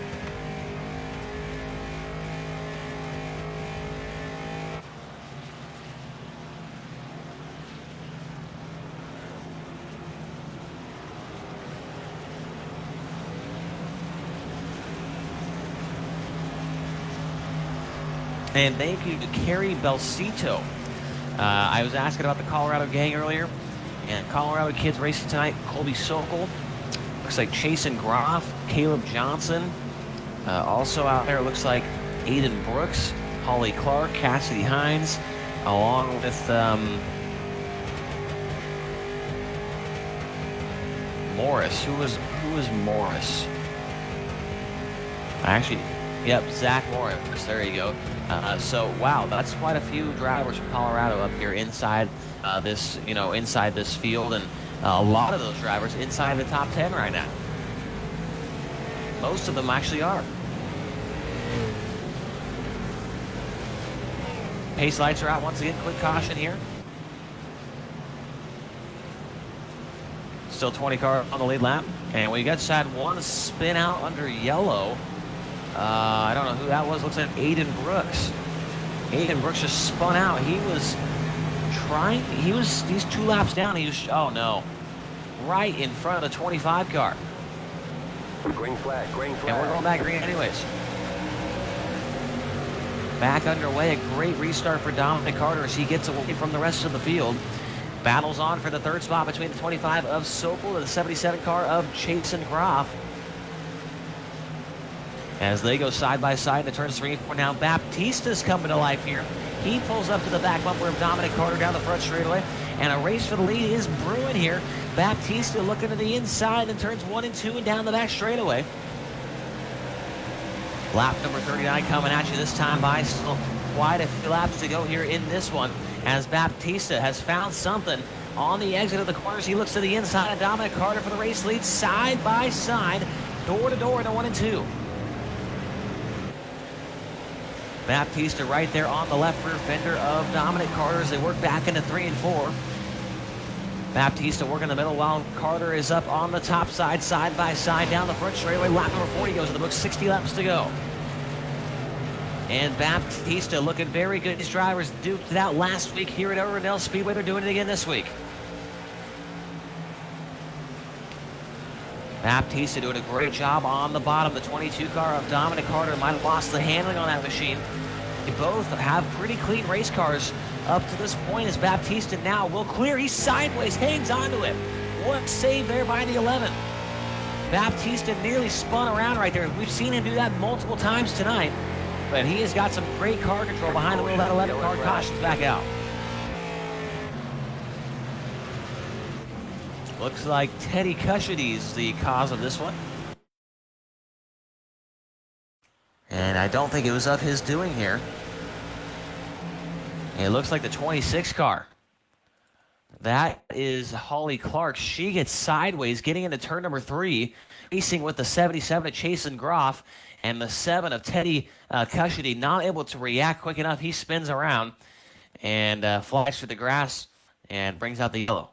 And thank you to Carrie Belcito. I was asking about the Colorado gang earlier, and Colorado kids racing tonight. Colby Sokol, looks like Chasen Groff, Caleb Johnson. Also out there, looks like Aiden Brooks, Holly Clark, Cassidy Hines, along with Morris. Who was Morris? Actually, yep, Zach Morris. There you go. So wow, that's quite a few drivers from Colorado up here inside inside this field, and a lot of those drivers inside the top 10 right now. Most of them actually are. Pace lights are out once again. Quick caution here. Still 20 car on the lead lap, and we just had one spin out under yellow. I don't know who that was. Looks like Aiden Brooks. Aiden Brooks just spun out. He's 2 laps down. Oh no, right in front of the 25 car. Green flag, green flag. And we're going back green anyways. Back underway, a great restart for Dominic Carter as he gets away from the rest of the field. Battles on for the 3rd spot between the 25 of Sokol and the 77 car of Chasen Groff. As they go side by side in turns 3 and 4. Now Baptista's coming to life here. He pulls up to the back bumper of Dominic Carter down the front straightaway, and a race for the lead is brewing here. Baptista looking to the inside in turns 1 and 2 and down the back straightaway. Lap number 39 coming at you this time by. Still quite a few laps to go here in this one, as Baptista has found something on the exit of the corners. He looks to the inside of Dominic Carter for the race lead, side by side, door to door in the 1 and 2. Baptista right there on the left rear fender of Dominic Carter as they work back into 3 and 4. Baptista working the middle while Carter is up on the top side, side by side down the front straightaway. Lap number 40 goes in the book, 60 laps to go. And Baptista looking very good. These drivers duked it out last week here at Irwindale Speedway. They're doing it again this week. Baptista doing a great job on the bottom. The 22 car of Dominic Carter might have lost the handling on that machine. They both have pretty clean race cars up to this point, as Baptista now will clear. He's sideways, hangs onto it. What save there by the 11. Baptista nearly spun around right there. We've seen him do that multiple times tonight, but he has got some great car control behind the wheel of that 11 car. Cautions back out. Looks like Teddy Cushady's the cause of this one. And I don't think it was of his doing here. And it looks like the 26 car. That is Holly Clark. She gets sideways, getting into turn number 3, racing with the 77 of Chasen Groff and the 7 of Teddy Cushady. Not able to react quick enough. He spins around and flies through the grass and brings out the yellow.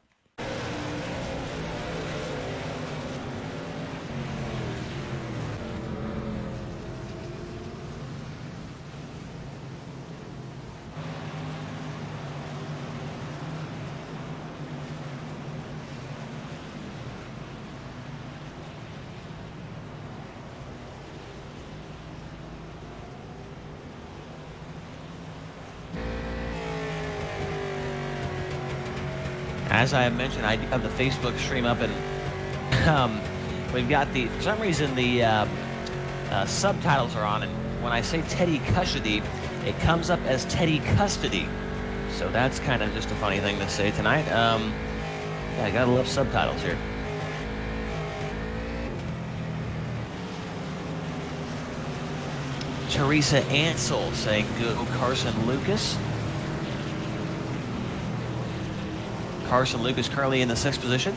As I have mentioned, I do have the Facebook stream up, and we've got for some reason, the subtitles are on, and when I say Teddy Cushady, it comes up as Teddy Custody. So that's kind of just a funny thing to say tonight. Yeah, I gotta love subtitles here. Teresa Ansel saying, go Carson Lucas. Carson Lucas currently in the 6th position.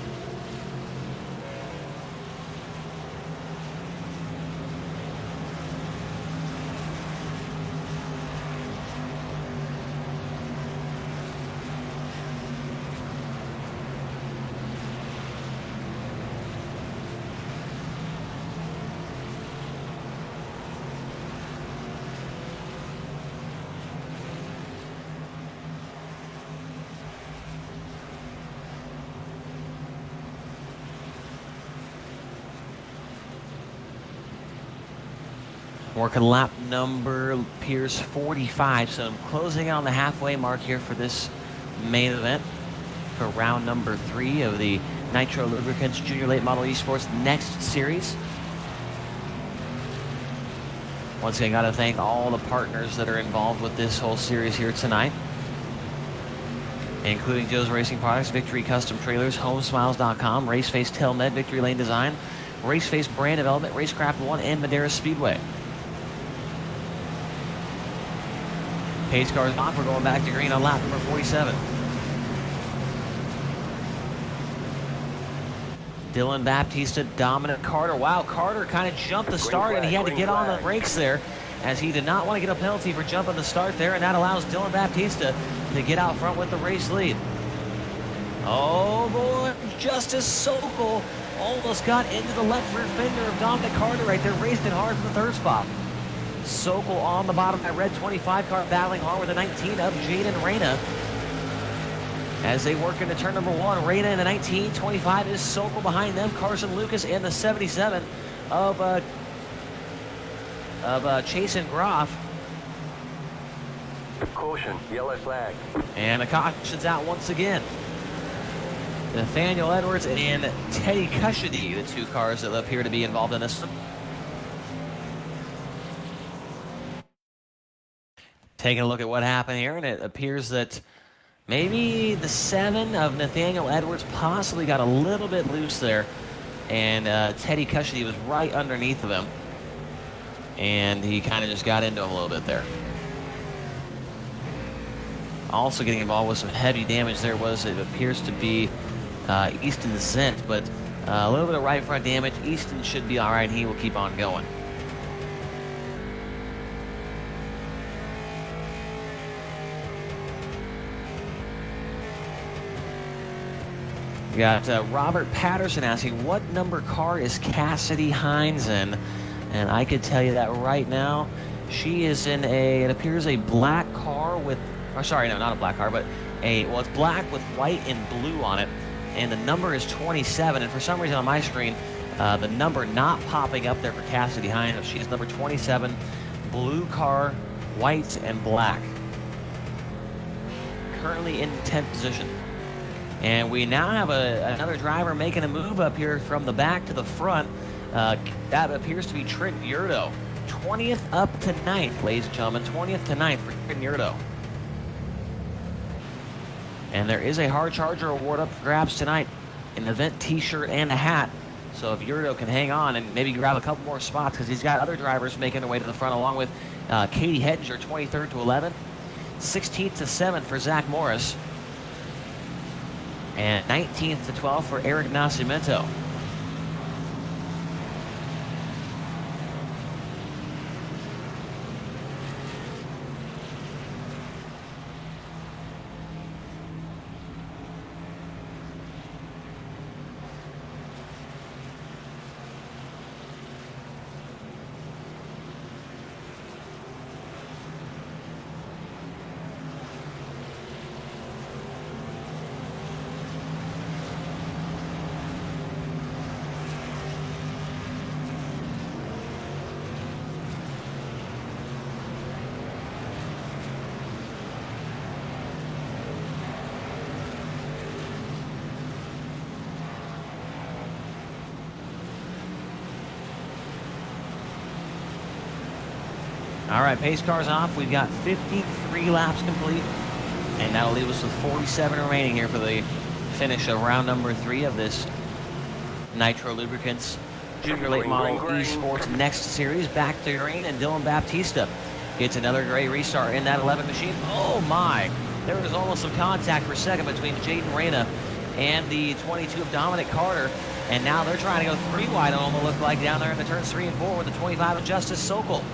Working lap number appears 45, so I'm closing on the halfway mark here for this main event for round number 3 of the Nitro Lubricants Junior Late Model Esports Next Series. Once again, got to thank all the partners that are involved with this whole series here tonight, including Joe's Racing Products, Victory Custom Trailers, Homesmiles.com, Raceface Telmed, Victory Lane Design, Raceface Brand Development, Racecraft One, and Madera Speedway. Pace cars off. We're going back to green on lap number 47. Dylan Baptista, Dominic Carter. Wow, Carter kind of jumped the start, and he had to get on the brakes there, as he did not want to get a penalty for jumping the start there, and that allows Dylan Baptista to get out front with the race lead. Oh boy, Justice Sokol almost got into the left rear fender of Dominic Carter right there, raced it hard for the 3rd spot. Sokol on the bottom, that red 25 car battling hard with the 19 of Jaden Reyna. As they work into turn number 1, Reyna in the 19, 25 is Sokol behind them, Carson Lucas in the 77 of Chase and Groff. Caution, yellow flag. And the caution's out once again. Nathaniel Edwards and Teddy Cushedy, the 2 cars that appear to be involved in this one. Taking a look at what happened here, and it appears that maybe the 7 of Nathaniel Edwards possibly got a little bit loose there, and Teddy Cushedy was right underneath of him, and he kind of just got into him a little bit there. Also getting involved with some heavy damage there was, it appears to be Easton Zent, but a little bit of right front damage. Easton should be all right. He will keep on going. We got Robert Patterson asking, what number car is Cassidy Hines in? And I could tell you that right now. She is in it appears a black car with, or sorry, no, not a black car, but well, it's black with white and blue on it. And the number is 27. And for some reason on my screen, the number not popping up there for Cassidy Hines. She is number 27, blue car, white and black. Currently in 10th position. And we now have another driver making a move up here from the back to the front. That appears to be Trent Yurdo. 20th up to 9th, ladies and gentlemen. 20th to 9th for Trent Yurdo. And there is a hard charger award up for grabs tonight. An event t-shirt and a hat. So if Yurdo can hang on and maybe grab a couple more spots, because he's got other drivers making their way to the front, along with Katie Hedinger, 23rd to 11th. 16th to 7th for Zach Morris. And 19th to 12th for Eric Nascimento. All right, pace car's off. We've got 53 laps complete, and that'll leave us with 47 remaining here for the finish of round number 3 of this Nitro Lubricants Junior Late Model Esports Next Series. Back to green, and Dylan Baptista gets another great restart in that 11 machine. Oh my! There was almost some contact for a second between Jaden Reyna and the 22 of Dominic Carter, and now they're trying to go 3 wide on them, it look like, down there in the turns 3 and 4 with the 25 of Justice Sokol.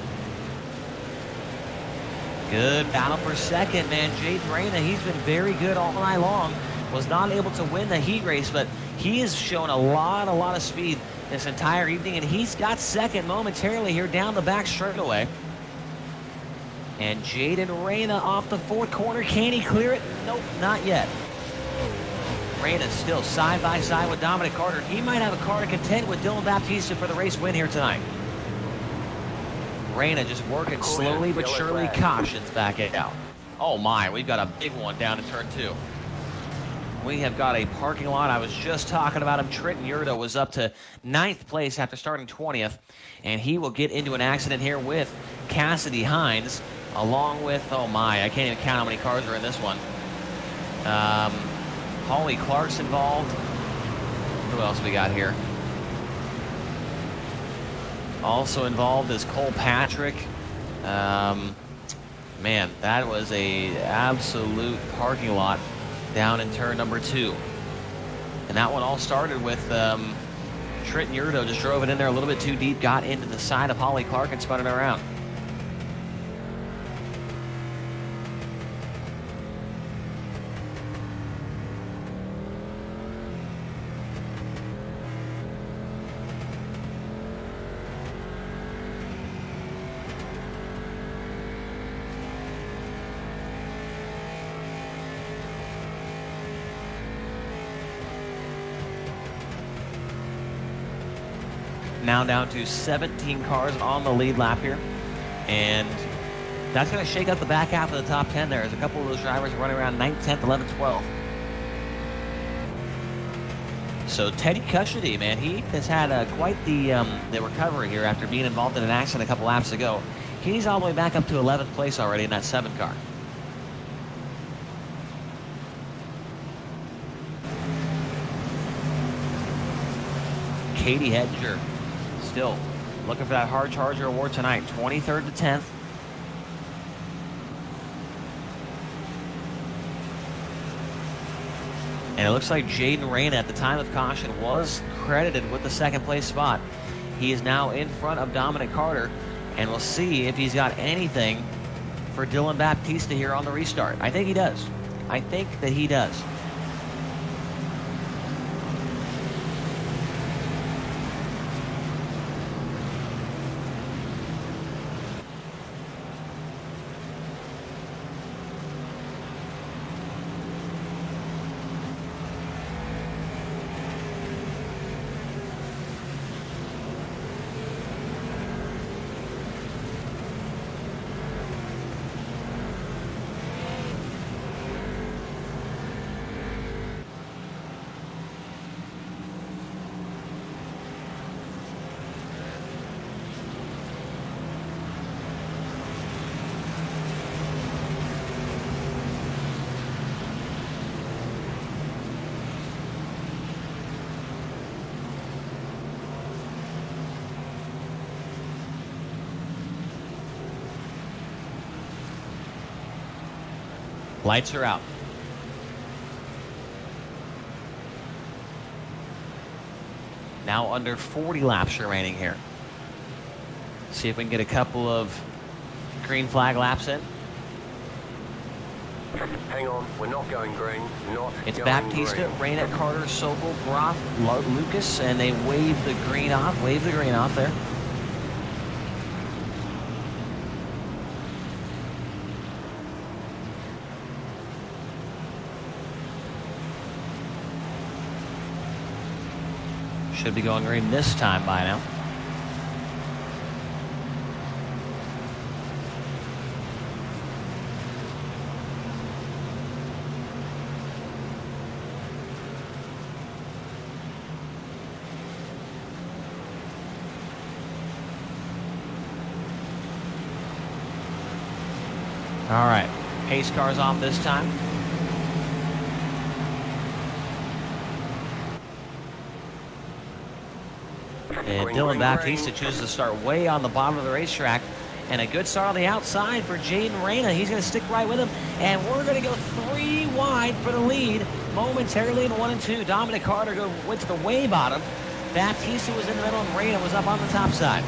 Good battle for second, man. Jaden Reyna, he's been very good all night long. Was not able to win the heat race, but he has shown a lot of speed this entire evening, and he's got second momentarily here down the back straightaway. And Jaden Reyna off the 4th corner. Can he clear it? Nope, not yet. Reyna still side by side with Dominic Carter. He might have a car to contend with Dylan Baptista for the race win here tonight. Reyna just working slowly but surely. Cautions back it out. Oh my, we've got a big one down in turn 2. We have got a parking lot. I was just talking about him. Trenton Yurdo was up to 9th place after starting 20th, and he will get into an accident here with Cassidy Hines, along with, oh my, I can't even count how many cars are in this one. Holly Clark's involved. Who else we got here? Also involved is Cole Patrick. Man, that was a absolute parking lot down in turn number 2. And that one all started with Trenton Yurdo just drove it in there a little bit too deep, got into the side of Holly Clark and spun it around. Now down to 17 cars on the lead lap here. And that's going to shake up the back half of the top 10 there. There's a couple of those drivers running around 9th, 10th, 11th, 12th. So Teddy Custody, man, he has had quite the recovery here after being involved in an accident a couple laps ago. He's all the way back up to 11th place already in that 7 car. Katie Hedger still looking for that hard charger award tonight. 23rd to 10th. And it looks like Jaden Reyna at the time of caution was credited with the 2nd place spot. He is now in front of Dominic Carter, and we'll see if he's got anything for Dylan Baptista here on the restart. I think he does. I think that he does. Lights are out. Now under 40 laps remaining here. See if we can get a couple of green flag laps in. Hang on, we're not going green. It's Baptista, Reyna, Carter, Sokol, Groff, Lucas, and they wave the green off. Wave the green off there. Should be going green this time by now. All right, pace car's off this time. And Dylan Baptista chooses to start way on the bottom of the racetrack. And a good start on the outside for Jaden Reyna. He's going to stick right with him. And we're going to go 3 wide for the lead momentarily in 1 and 2. Dominic Carter went to the way bottom. Baptista was in the middle and Reyna was up on the top side.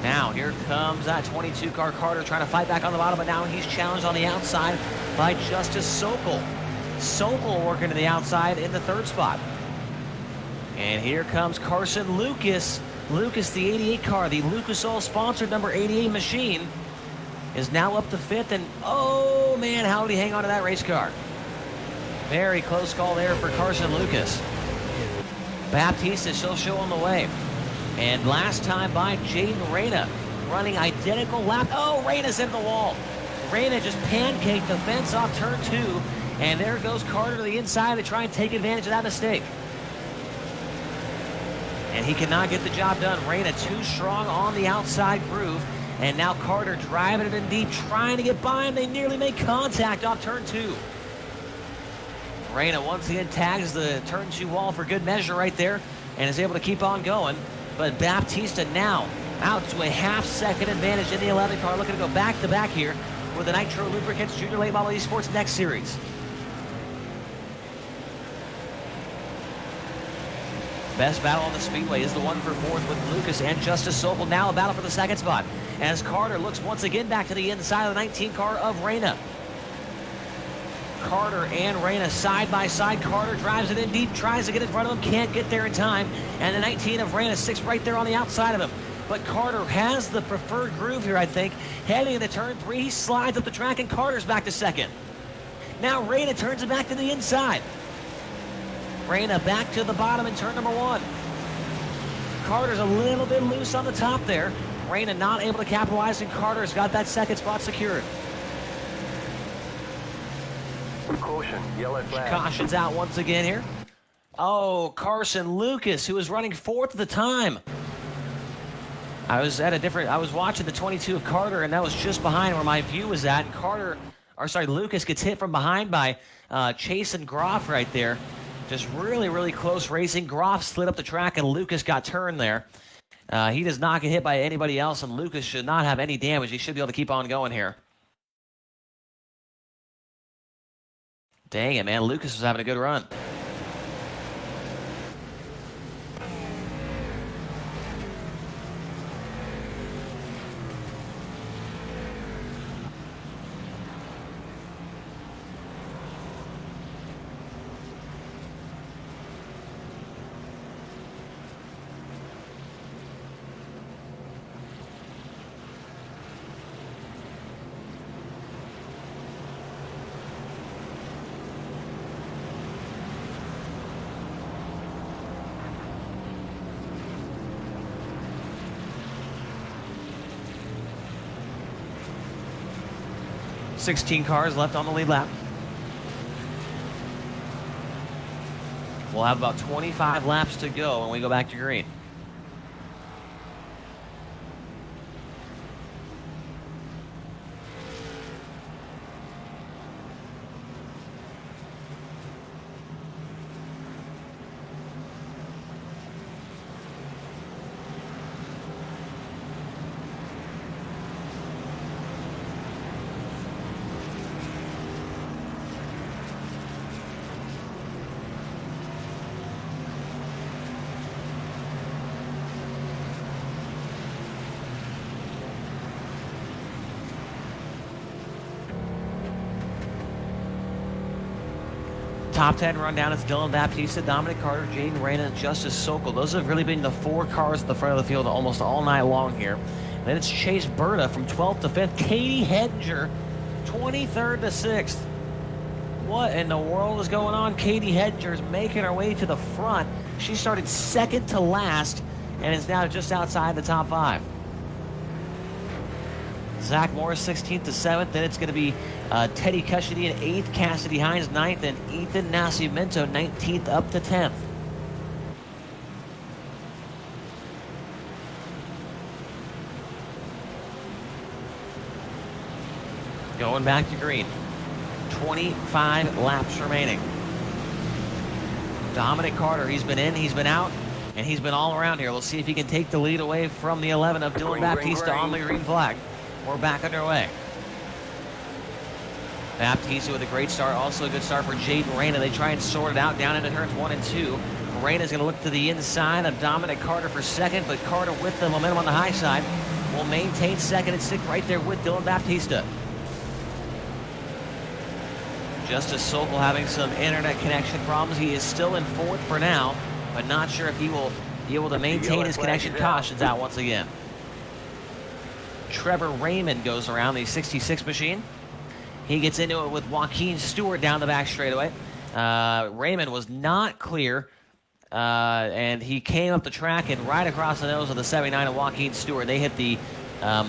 Now here comes that 22 car Carter trying to fight back on the bottom, but now he's challenged on the outside by Justice Sokol. Sokol working to the outside in the 3rd spot. And here comes Carson Lucas. Lucas, the 88 car, the Lucas Oil sponsored number 88 machine, is now up to 5th. And oh man, how did he hang on to that race car? Very close call there for Carson Lucas. Baptista still showing the way. And last time by Jaden Reyna running identical lap. Oh, Reyna's in the wall. Reyna just pancaked the fence off turn 2, and there goes Carter to the inside to try and take advantage of that mistake. And he cannot get the job done. Reyna too strong on the outside groove, and now Carter driving it in deep, trying to get by him. They nearly make contact off turn 2. Reyna once again tags the turn 2 wall for good measure right there, and is able to keep on going. But Baptista now out to a half-second advantage in the 11 car, looking to go back-to-back here with the Nitro Lubricants Junior Late Model Esports Next Series. Best battle on the speedway is the one for fourth with Lucas and Justice Sokol. Now a battle for the second spot as Carter looks once again back to the inside of the 19 car of Reyna. Carter and Reyna side by side. Carter drives it in deep, tries to get in front of him, can't get there in time. And the 19 of Reyna sits right there on the outside of him. But Carter has the preferred groove here, I think. Heading into turn 3, he slides up the track, and Carter's back to second. Now Reyna turns it back to the inside. Reyna back to the bottom in turn number 1. Carter's a little bit loose on the top there. Reyna not able to capitalize, and Carter's got that second spot secured. Caution, yellow flag. Caution's out once again here. Oh, Carson Lucas, who was running fourth at the time. I was watching the 22 of Carter, and that was just behind where my view was at. And Lucas gets hit from behind by Chase and Groff right there. Just really, really close racing. Groff slid up the track, and Lucas got turned there. He does not get hit by anybody else, and Lucas should not have any damage. He should be able to keep on going here. Dang it, man. Lucas was having a good run. $16 cars left on the lead lap. We'll have about 25 laps to go when we go back to green. Top 10 rundown is Dylan Baptista, Dominic Carter, Jaden Reyna, and Justice Sokol. Those have really been the 4 cars at the front of the field almost all night long here. And then it's Chase Berta from 12th to 5th. Katie Hedger, 23rd to 6th. What in the world is going on? Katie Hedger's making her way to the front. She started second to last and is now just outside the top 5. Zach Morris 16th to 7th. Then it's going to be Teddy Custody in 8th, Cassidy Hines 9th, and Ethan Nascimento 19th up to 10th. Going back to green. 25 laps remaining. Dominic Carter, he's been in, he's been out, and he's been all around here. We'll see if he can take the lead away from the 11 of Dylan Baptista on the green flag. We're back underway. Baptista with a great start, also a good start for Jaden Reyna. They try and sort it out down into turns 1 and 2. Reyna's going to look to the inside of Dominic Carter for second, but Carter with the momentum on the high side will maintain second and stick right there with Dylan Baptista. Justice Sokol having some internet connection problems. He is still in 4th for now, but not sure if he will be able to maintain his connection. Cautions out once again. Trevor Raymond goes around the 66 machine. He gets into it with Joaquin Stewart down the back straightaway. Raymond was not clear, and he came up the track and right across the nose of the 79 of Joaquin Stewart. They hit the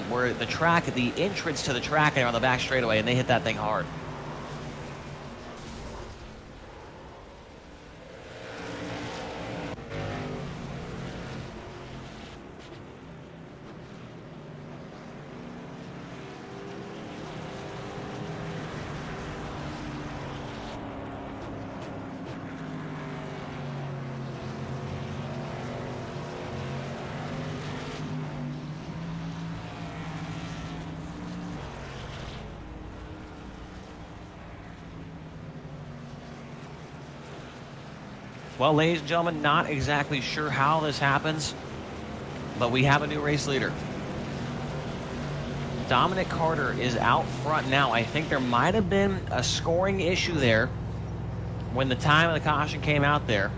where the track, the entrance to the track and on the back straightaway, and they hit that thing hard. Well, ladies and gentlemen, not exactly sure how this happens, but we have a new race leader. Dominic Carter is out front now. I think there might have been a scoring issue there when the time of the caution came out there,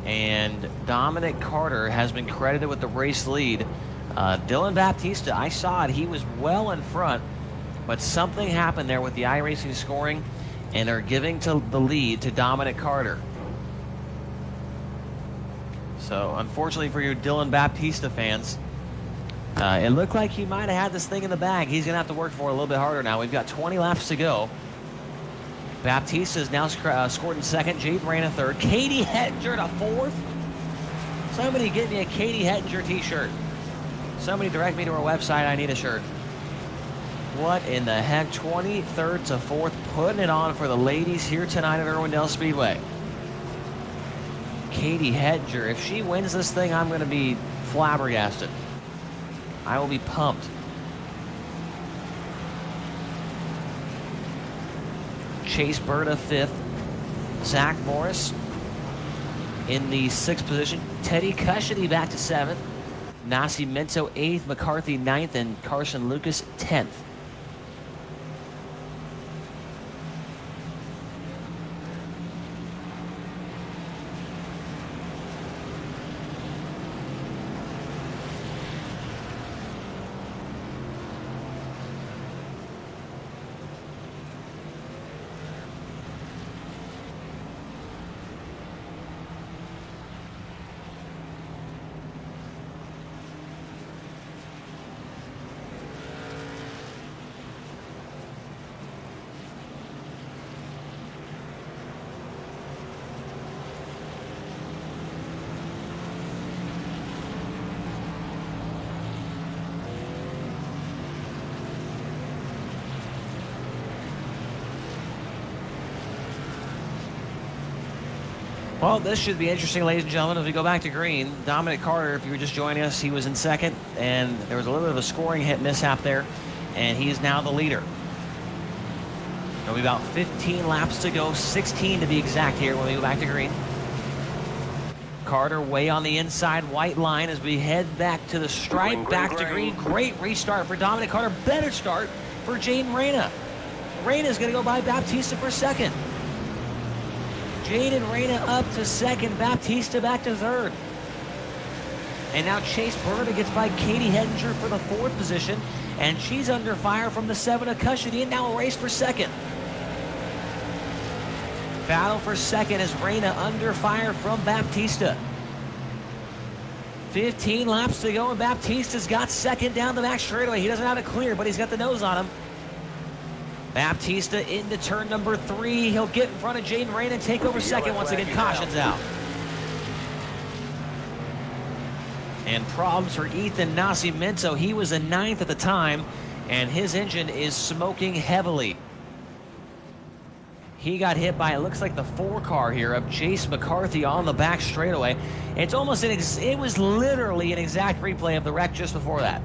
and Dominic Carter has been credited with the race lead. Dylan Baptista, I saw it, he was well in front, but something happened there with the iRacing scoring, and they're giving the lead to Dominic Carter. So, unfortunately for you Dylan Baptista fans, it looked like he might have had this thing in the bag. He's going to have to work for it a little bit harder now. We've got 20 laps to go. Baptista is now scored in second. Jade Rana third. Katie Hettinger to fourth. Somebody get me a Katie Hettinger t-shirt. Somebody direct me to our website. I need a shirt. What in the heck? 23rd to 4th. Putting it on for the ladies here tonight at Irwindale Speedway. Katie Hettinger, if she wins this thing, I'm going to be flabbergasted. I will be pumped. Chase Berta 5th. Zach Morris in the 6th position. Teddy Cushiony back to 7th. Nascimento 8th. McCarthy 9th. And Carson Lucas 10th. Well, this should be interesting, ladies and gentlemen. As we go back to green, Dominic Carter, if you were just joining us, he was in second, and there was a little bit of a scoring hit mishap there, and he is now the leader. There'll be about 15 laps to go, 16 to be exact here when we go back to green. Carter way on the inside white line as we head back to the stripe, back to green. Great restart for Dominic Carter. Better start for Jaden Reyna. Reyna's going to go by Baptista for second. Jaden Reyna up to second. Baptista back to third. And now Chase Berta gets by Katie Hettinger for the 4th position. And she's under fire from the 7 of Cushiony. And now a race for second. Battle for second as Reyna under fire from Baptista. 15 laps to go, and Baptista's got second down the back straightaway. He doesn't have it clear, but he's got the nose on him. Baptista into turn number 3. He'll get in front of Jaden Reyna and take over second once again. Caution's out. And problems for Ethan Nascimento. He was a 9th at the time, and his engine is smoking heavily. He got hit by, it looks like the 4 car here of Jace McCarthy on the back straightaway. It's almost it was literally an exact replay of the wreck just before that.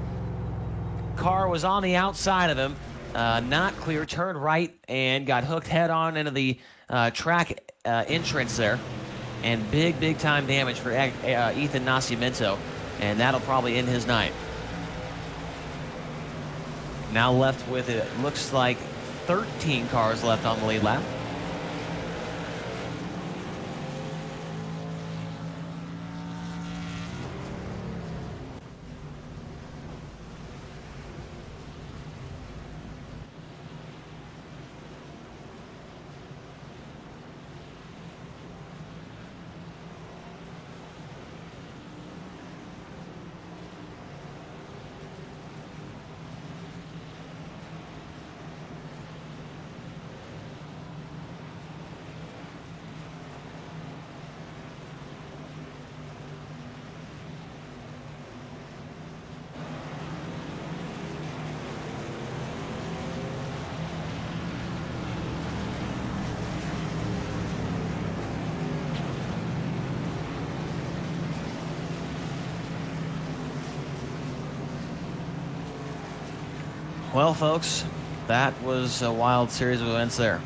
Car was on the outside of him, not clear, turned right and got hooked head on into the track entrance there. And big time damage for Ethan Nascimento, and that'll probably end his night. Now left with, it looks like 13 cars left on the lead lap. Well, folks, that was a wild series of events there.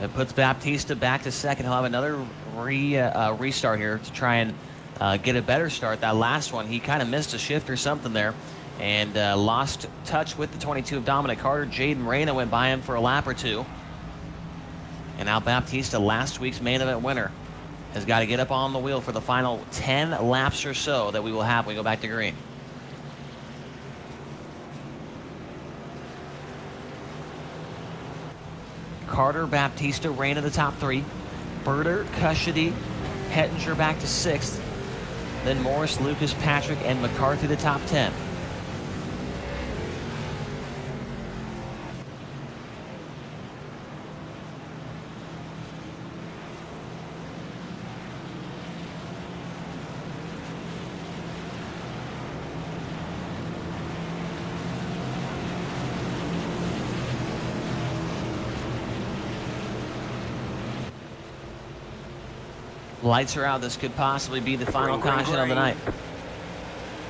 It puts Baptista back to second. He'll have another restart here to try and get a better start. That last one, he kind of missed a shift or something there and lost touch with the 22 of Dominic Carter. Jaden Reyna went by him for a lap or two. And now Baptista, last week's main event winner, has got to get up on the wheel for the final 10 laps or so that we will have when we go back to green. Carter, Baptista, Reyna the top three. Berter, Cushidy, Hettinger back to sixth. Then Morris, Lucas, Patrick, and McCarthy the top 10. Lights are out. This could possibly be the final caution of the night.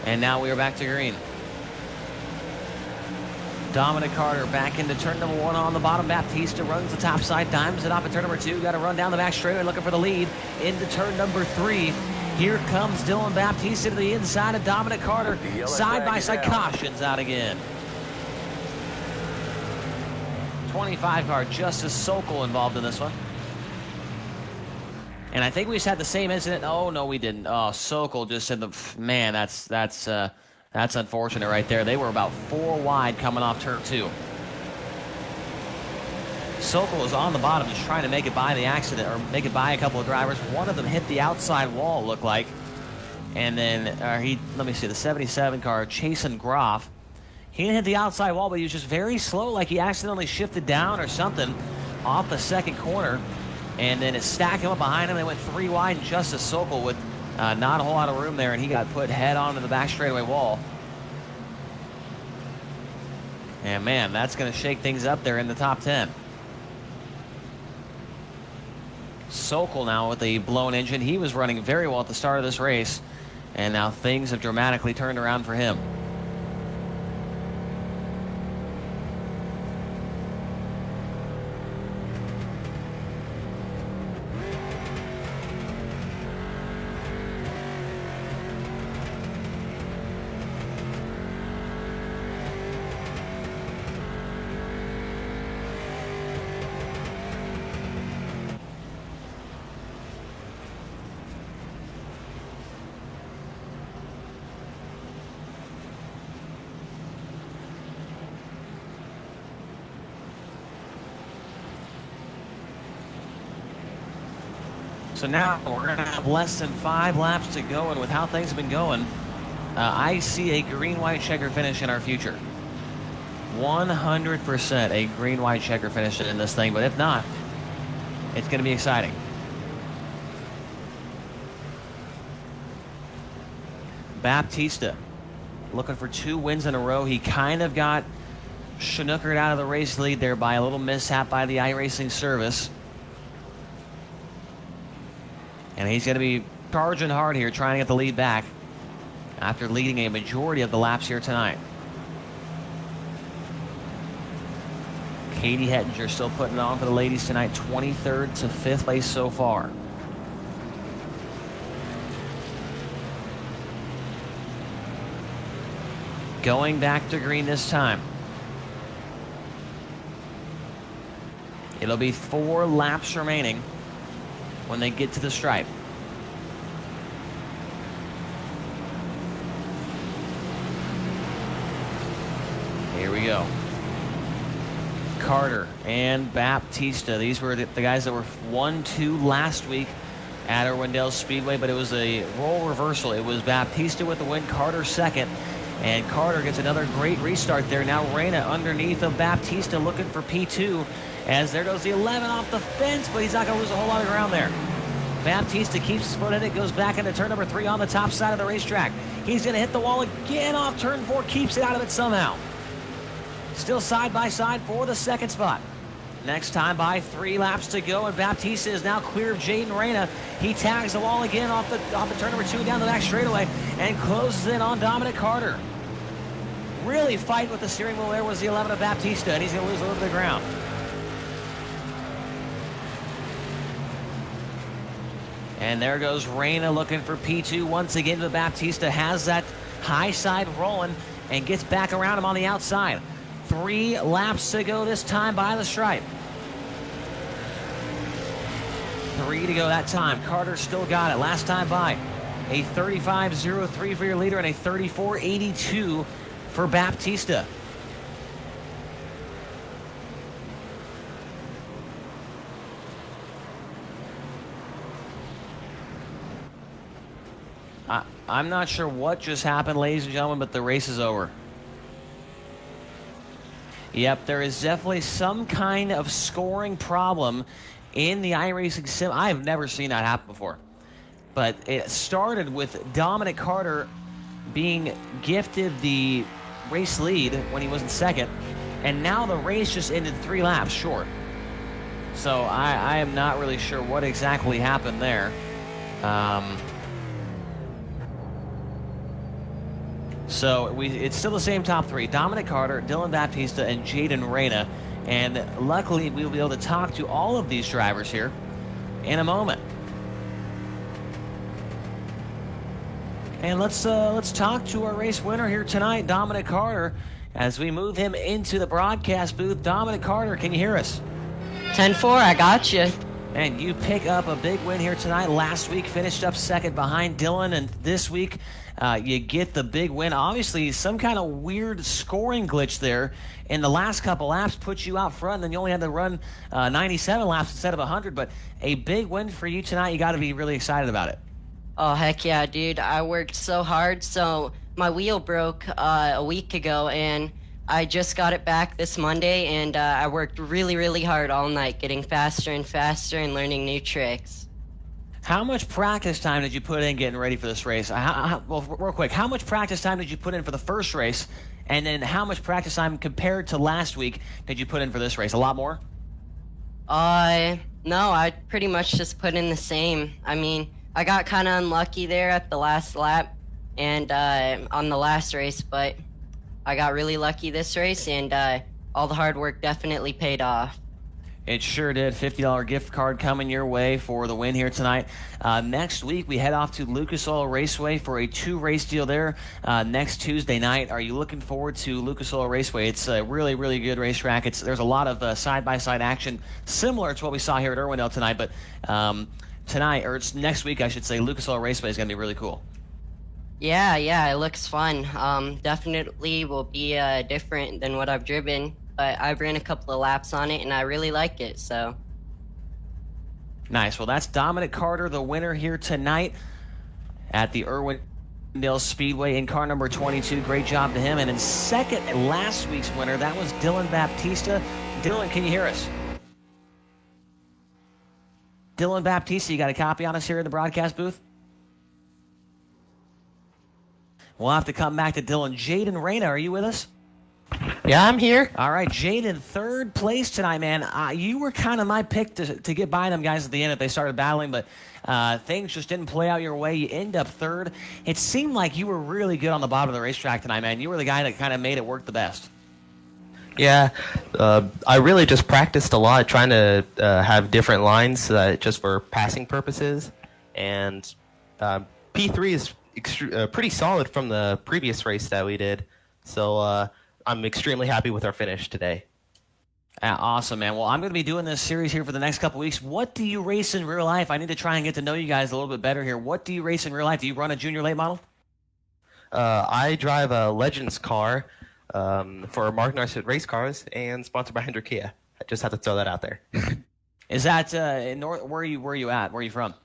And now we are back to green. Dominic Carter back into turn number one on the bottom. Baptista runs the top side, dimes it off at turn number two. Got to run down the back straightaway looking for the lead into turn number three. Here comes Dylan Baptista to the inside of Dominic Carter. Side by side, cautions out again. 25 car, Justice Sokol involved in this one. And I think we just had the same incident. Oh, no, we didn't. Oh, Sokol just said, man, that's unfortunate right there. They were about 4 wide coming off turn 2. Sokol was on the bottom just trying to make it by the accident, or make it by a couple of drivers. One of them hit the outside wall, it looked like. And then let me see, the 77 car, Chasen Groff. He didn't hit the outside wall, but he was just very slow, like he accidentally shifted down or something off the second corner. And then it stacked him up behind him. They went 3 wide, and Justice Sokol with not a whole lot of room there, and he got put head on to the back straightaway wall. And man, that's going to shake things up there in the top 10. Sokol now with the blown engine. He was running very well at the start of this race, and now things have dramatically turned around for him. So now we're going to have less than 5 laps to go, and with how things have been going, I see a green-white checker finish in our future. 100% a green-white checker finish in this thing, but if not, it's going to be exciting. Baptista looking for 2 wins in a row. He kind of got schnookered out of the race lead there by a little mishap by the iRacing service. And he's going to be charging hard here, trying to get the lead back after leading a majority of the laps here tonight. Katie Hettinger still putting it on for the ladies tonight, 23rd to 5th place so far. Going back to green this time. It'll be 4 laps remaining when they get to the stripe. Here we go. Carter and Baptista. These were the guys that were 1-2 last week at Irwindale Speedway, but it was a role reversal. It was Baptista with the win, Carter second, and Carter gets another great restart there. Now Reyna underneath of Baptista looking for P2, as there goes the 11 off the fence, but he's not going to lose a whole lot of ground there. Baptista keeps his foot in it, goes back into turn number 3 on the top side of the racetrack. He's going to hit the wall again off turn 4, keeps it out of it somehow. Still side by side for the second spot. Next time by, 3 laps to go, and Baptista is now clear of Jaden Reyna. He tags the wall again off the turn number 2 down the back straightaway and closes in on Dominic Carter. Really fight with the steering wheel there was the 11 of Baptista, and he's going to lose a little bit of ground. And there goes Reyna looking for P2 once again, but Baptista has that high side rolling and gets back around him on the outside. 3 laps to go this time by the stripe. 3 to go that time. Carter still got it. Last time by, a 35.03 for your leader and a 34.82 for Baptista. I'm not sure what just happened, ladies and gentlemen, but the race is over. Yep, there is definitely some kind of scoring problem in the iRacing sim. I have never seen that happen before. But it started with Dominic Carter being gifted the race lead when he was in second, and now the race just ended 3 laps short. So I am not really sure what exactly happened there. So it's still the same top 3. Dominic Carter, Dylan Baptista, and Jaden Reyna. And luckily, we'll be able to talk to all of these drivers here in a moment. And let's talk to our race winner here tonight, Dominic Carter, as we move him into the broadcast booth. Dominic Carter, can you hear us? 10-4, I got you. And you pick up a big win here tonight. Last week, finished up second behind Dylan, and this week, you get the big win. Obviously, some kind of weird scoring glitch there in the last couple laps put you out front, and then you only had to run 97 laps instead of 100, but a big win for you tonight. You got to be really excited about it. Oh, heck yeah, dude. I worked so hard. So my wheel broke a week ago, and I just got it back this Monday, and I worked really, really hard all night, getting faster and faster and learning new tricks. How much practice time did you put in getting ready for this race? Well, real quick, how much practice time did you put in for the first race? And then how much practice time compared to last week did you put in for this race? A lot more? No, I pretty much just put in the same. I mean, I got kind of unlucky there at the last lap and on the last race, but I got really lucky this race, and all the hard work definitely paid off. It sure did. $50 gift card coming your way for the win here tonight. Next week, we head off to Lucas Oil Raceway for a 2-race deal there next Tuesday night. Are you looking forward to Lucas Oil Raceway? It's a really, really good racetrack. There's a lot of side-by-side action similar to what we saw here at Irwindale tonight, but tonight, or it's next week, I should say, Lucas Oil Raceway is going to be really cool. Yeah, it looks fun. Definitely will be different than what I've driven. But I've ran a couple of laps on it, and I really like it, so. Nice. Well, that's Dominic Carter, the winner here tonight at the Irwindale Speedway in car number 22. Great job to him. And in second, last week's winner, that was Dylan Baptista. Dylan, can you hear us? Dylan Baptista, you got a copy on us here in the broadcast booth? We'll have to come back to Dylan. Jaden Reyna, are you with us? Yeah, I'm here. All right, Jaden, 3rd place tonight, man. You were kind of my pick to get by them guys at the end if they started battling, but things just didn't play out your way. You end up 3rd. It seemed like you were really good on the bottom of the racetrack tonight, man. You were the guy that kind of made it work the best. Yeah, I really just practiced a lot trying to have different lines just for passing purposes, and P3 is pretty solid from the previous race that we did, so I'm extremely happy with our finish today. Awesome, man. Well, I'm going to be doing this series here for the next couple weeks. What do you race in real life? I need to try and get to know you guys a little bit better here. What do you race in real life? Do you run a junior late model? I drive a Legends car for Mark Narcisse Race Cars and sponsored by Hendrick Kia. I just have to throw that out there. Is that in North? Where are you at? Where are you from?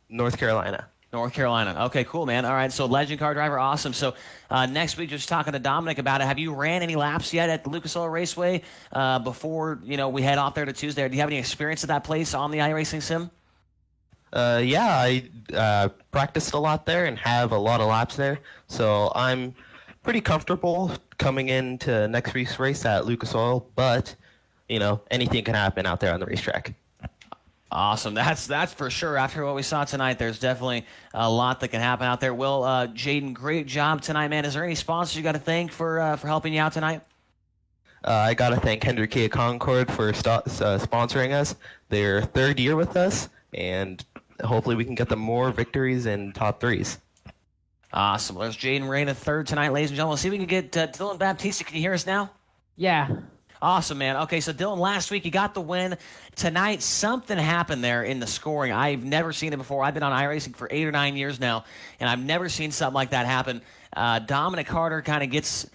North Carolina. North Carolina. Okay, cool, man. All right, so legend car driver, awesome. So next week, just talking to Dominic about it. Have you ran any laps yet at the Lucas Oil Raceway before we head off there to Tuesday? Do you have any experience at that place on the iRacing sim? Yeah, I practiced a lot there and have a lot of laps there, so I'm pretty comfortable coming into next week's race at Lucas Oil, but anything can happen out there on the racetrack. Awesome. That's for sure. After what we saw tonight, there's definitely a lot that can happen out there. Well, Jaden, great job tonight, man. Is there any sponsors you got to thank for helping you out tonight? I got to thank Hendrick Kia Concord for sponsoring us. They're third year with us, and hopefully we can get them more victories and top threes. Awesome. There's Jaden Ray, the third tonight, ladies and gentlemen. Let's see if we can get Dylan Baptista. Can you hear us now? Yeah. Awesome, man. Okay, so Dylan, last week you got the win. Tonight, something happened there in the scoring. I've never seen it before. I've been on iRacing for 8 or 9 years now, and I've never seen something like that happen. Dominic Carter kind of gets,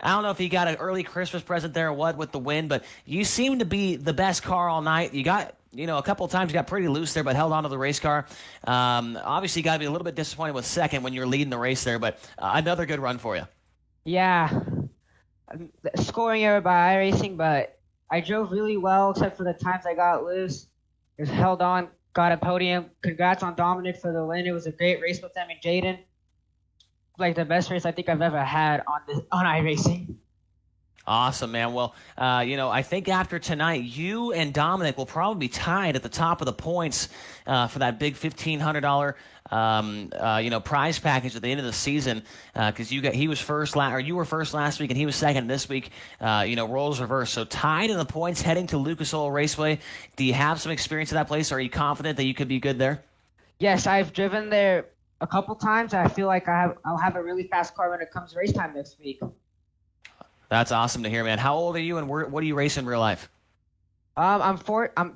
I don't know if he got an early Christmas present there or what with the win, but you seem to be the best car all night. You got, a couple of times you got pretty loose there, but held on to the race car. Obviously, you got to be a little bit disappointed with second when you're leading the race there, but another good run for you. Yeah. Scoring error by iRacing, but I drove really well except for the times I got loose. Just held on, got a podium. Congrats on Dominic for the win. It was a great race with them and Jaden. Like the best race I think I've ever had on iRacing. Awesome, man. Well, I think after tonight, you and Dominic will probably be tied at the top of the points for that big $1,500 prize package at the end of the season, because you were first last week and he was second this week. Roles reversed, so tied in the points heading to Lucas Oil Raceway. Do you have some experience at that place? Are you confident that you could be good there? Yes, I've driven there a couple times. I feel like I'll have a really fast car when it comes race time next week. That's awesome to hear, man. How old are you, and what do you race in real life? I'm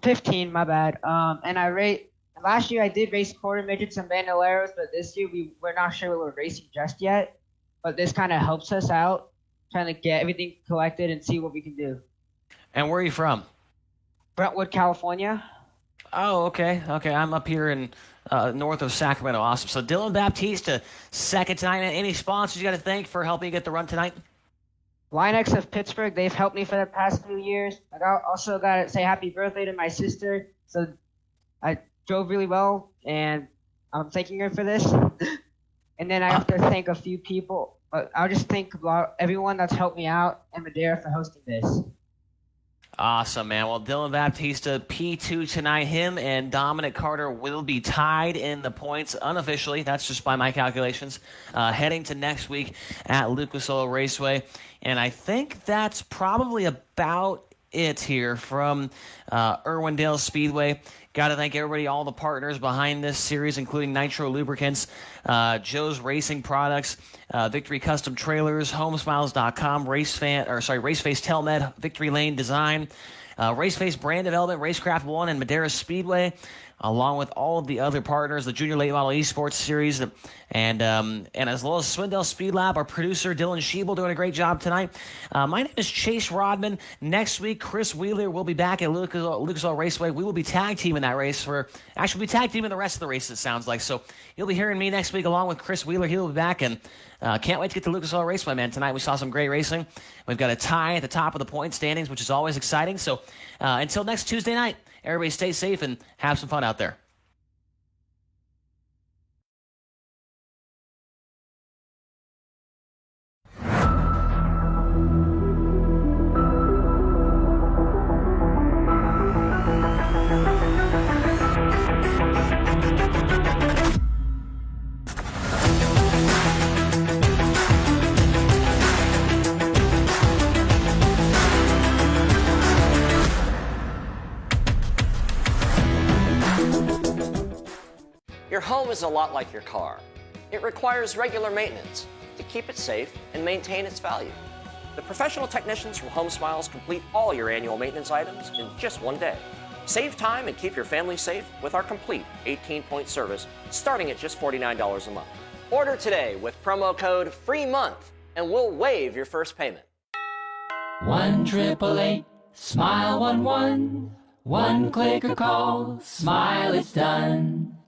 15. My bad. And last year I did race quarter midgets and bandoleros, but this year we're not sure what we're racing just yet. But this kind of helps us out, trying to get everything collected and see what we can do. And where are you from? Brentwood, California. Oh, okay. I'm up here in north of Sacramento. Awesome. So Dylan Baptista, second tonight. Any sponsors you got to thank for helping you get the run tonight? Linex of Pittsburgh, they've helped me for the past few years. I also got to say happy birthday to my sister. So I drove really well, and I'm thanking her for this. And then I have to thank a few people. I'll just thank everyone that's helped me out and Madeira for hosting this. Awesome, man. Well, Dylan Baptista, P2 tonight. Him and Dominic Carter will be tied in the points unofficially. That's just by my calculations. Heading to next week at Lucas Oil Raceway. And I think that's probably about it here from Irwindale Speedway. Got to thank everybody, all the partners behind this series, including Nitro Lubricants, Joe's Racing Products, Victory Custom Trailers, HomeSmiles.com, Raceface Telmed, Victory Lane Design, Raceface Brand Development, Racecraft One, and Madeira Speedway, along with all of the other partners, the Junior Late Model Esports Series, and as well as Swindell Speedlap. Our producer, Dylan Schiebel, doing a great job tonight. My name is Chase Rodman. Next week, Chris Wheeler will be back at Lucas Oil Raceway. We will be tag teaming that race we'll be tag teaming the rest of the race, it sounds like. So you'll be hearing me next week along with Chris Wheeler. He'll be back, and can't wait to get to Lucas Oil Raceway, man. Tonight we saw some great racing. We've got a tie at the top of the point standings, which is always exciting. So until next Tuesday night, everybody stay safe and have some fun out there. Your home is a lot like your car. It requires regular maintenance to keep it safe and maintain its value. The professional technicians from Home Smiles complete all your annual maintenance items in just one day. Save time and keep your family safe with our complete 18-point service starting at just $49 a month. Order today with promo code FREEMONTH and we'll waive your first payment. 1-888-SMILE-11. One click or call, Smile, it's done.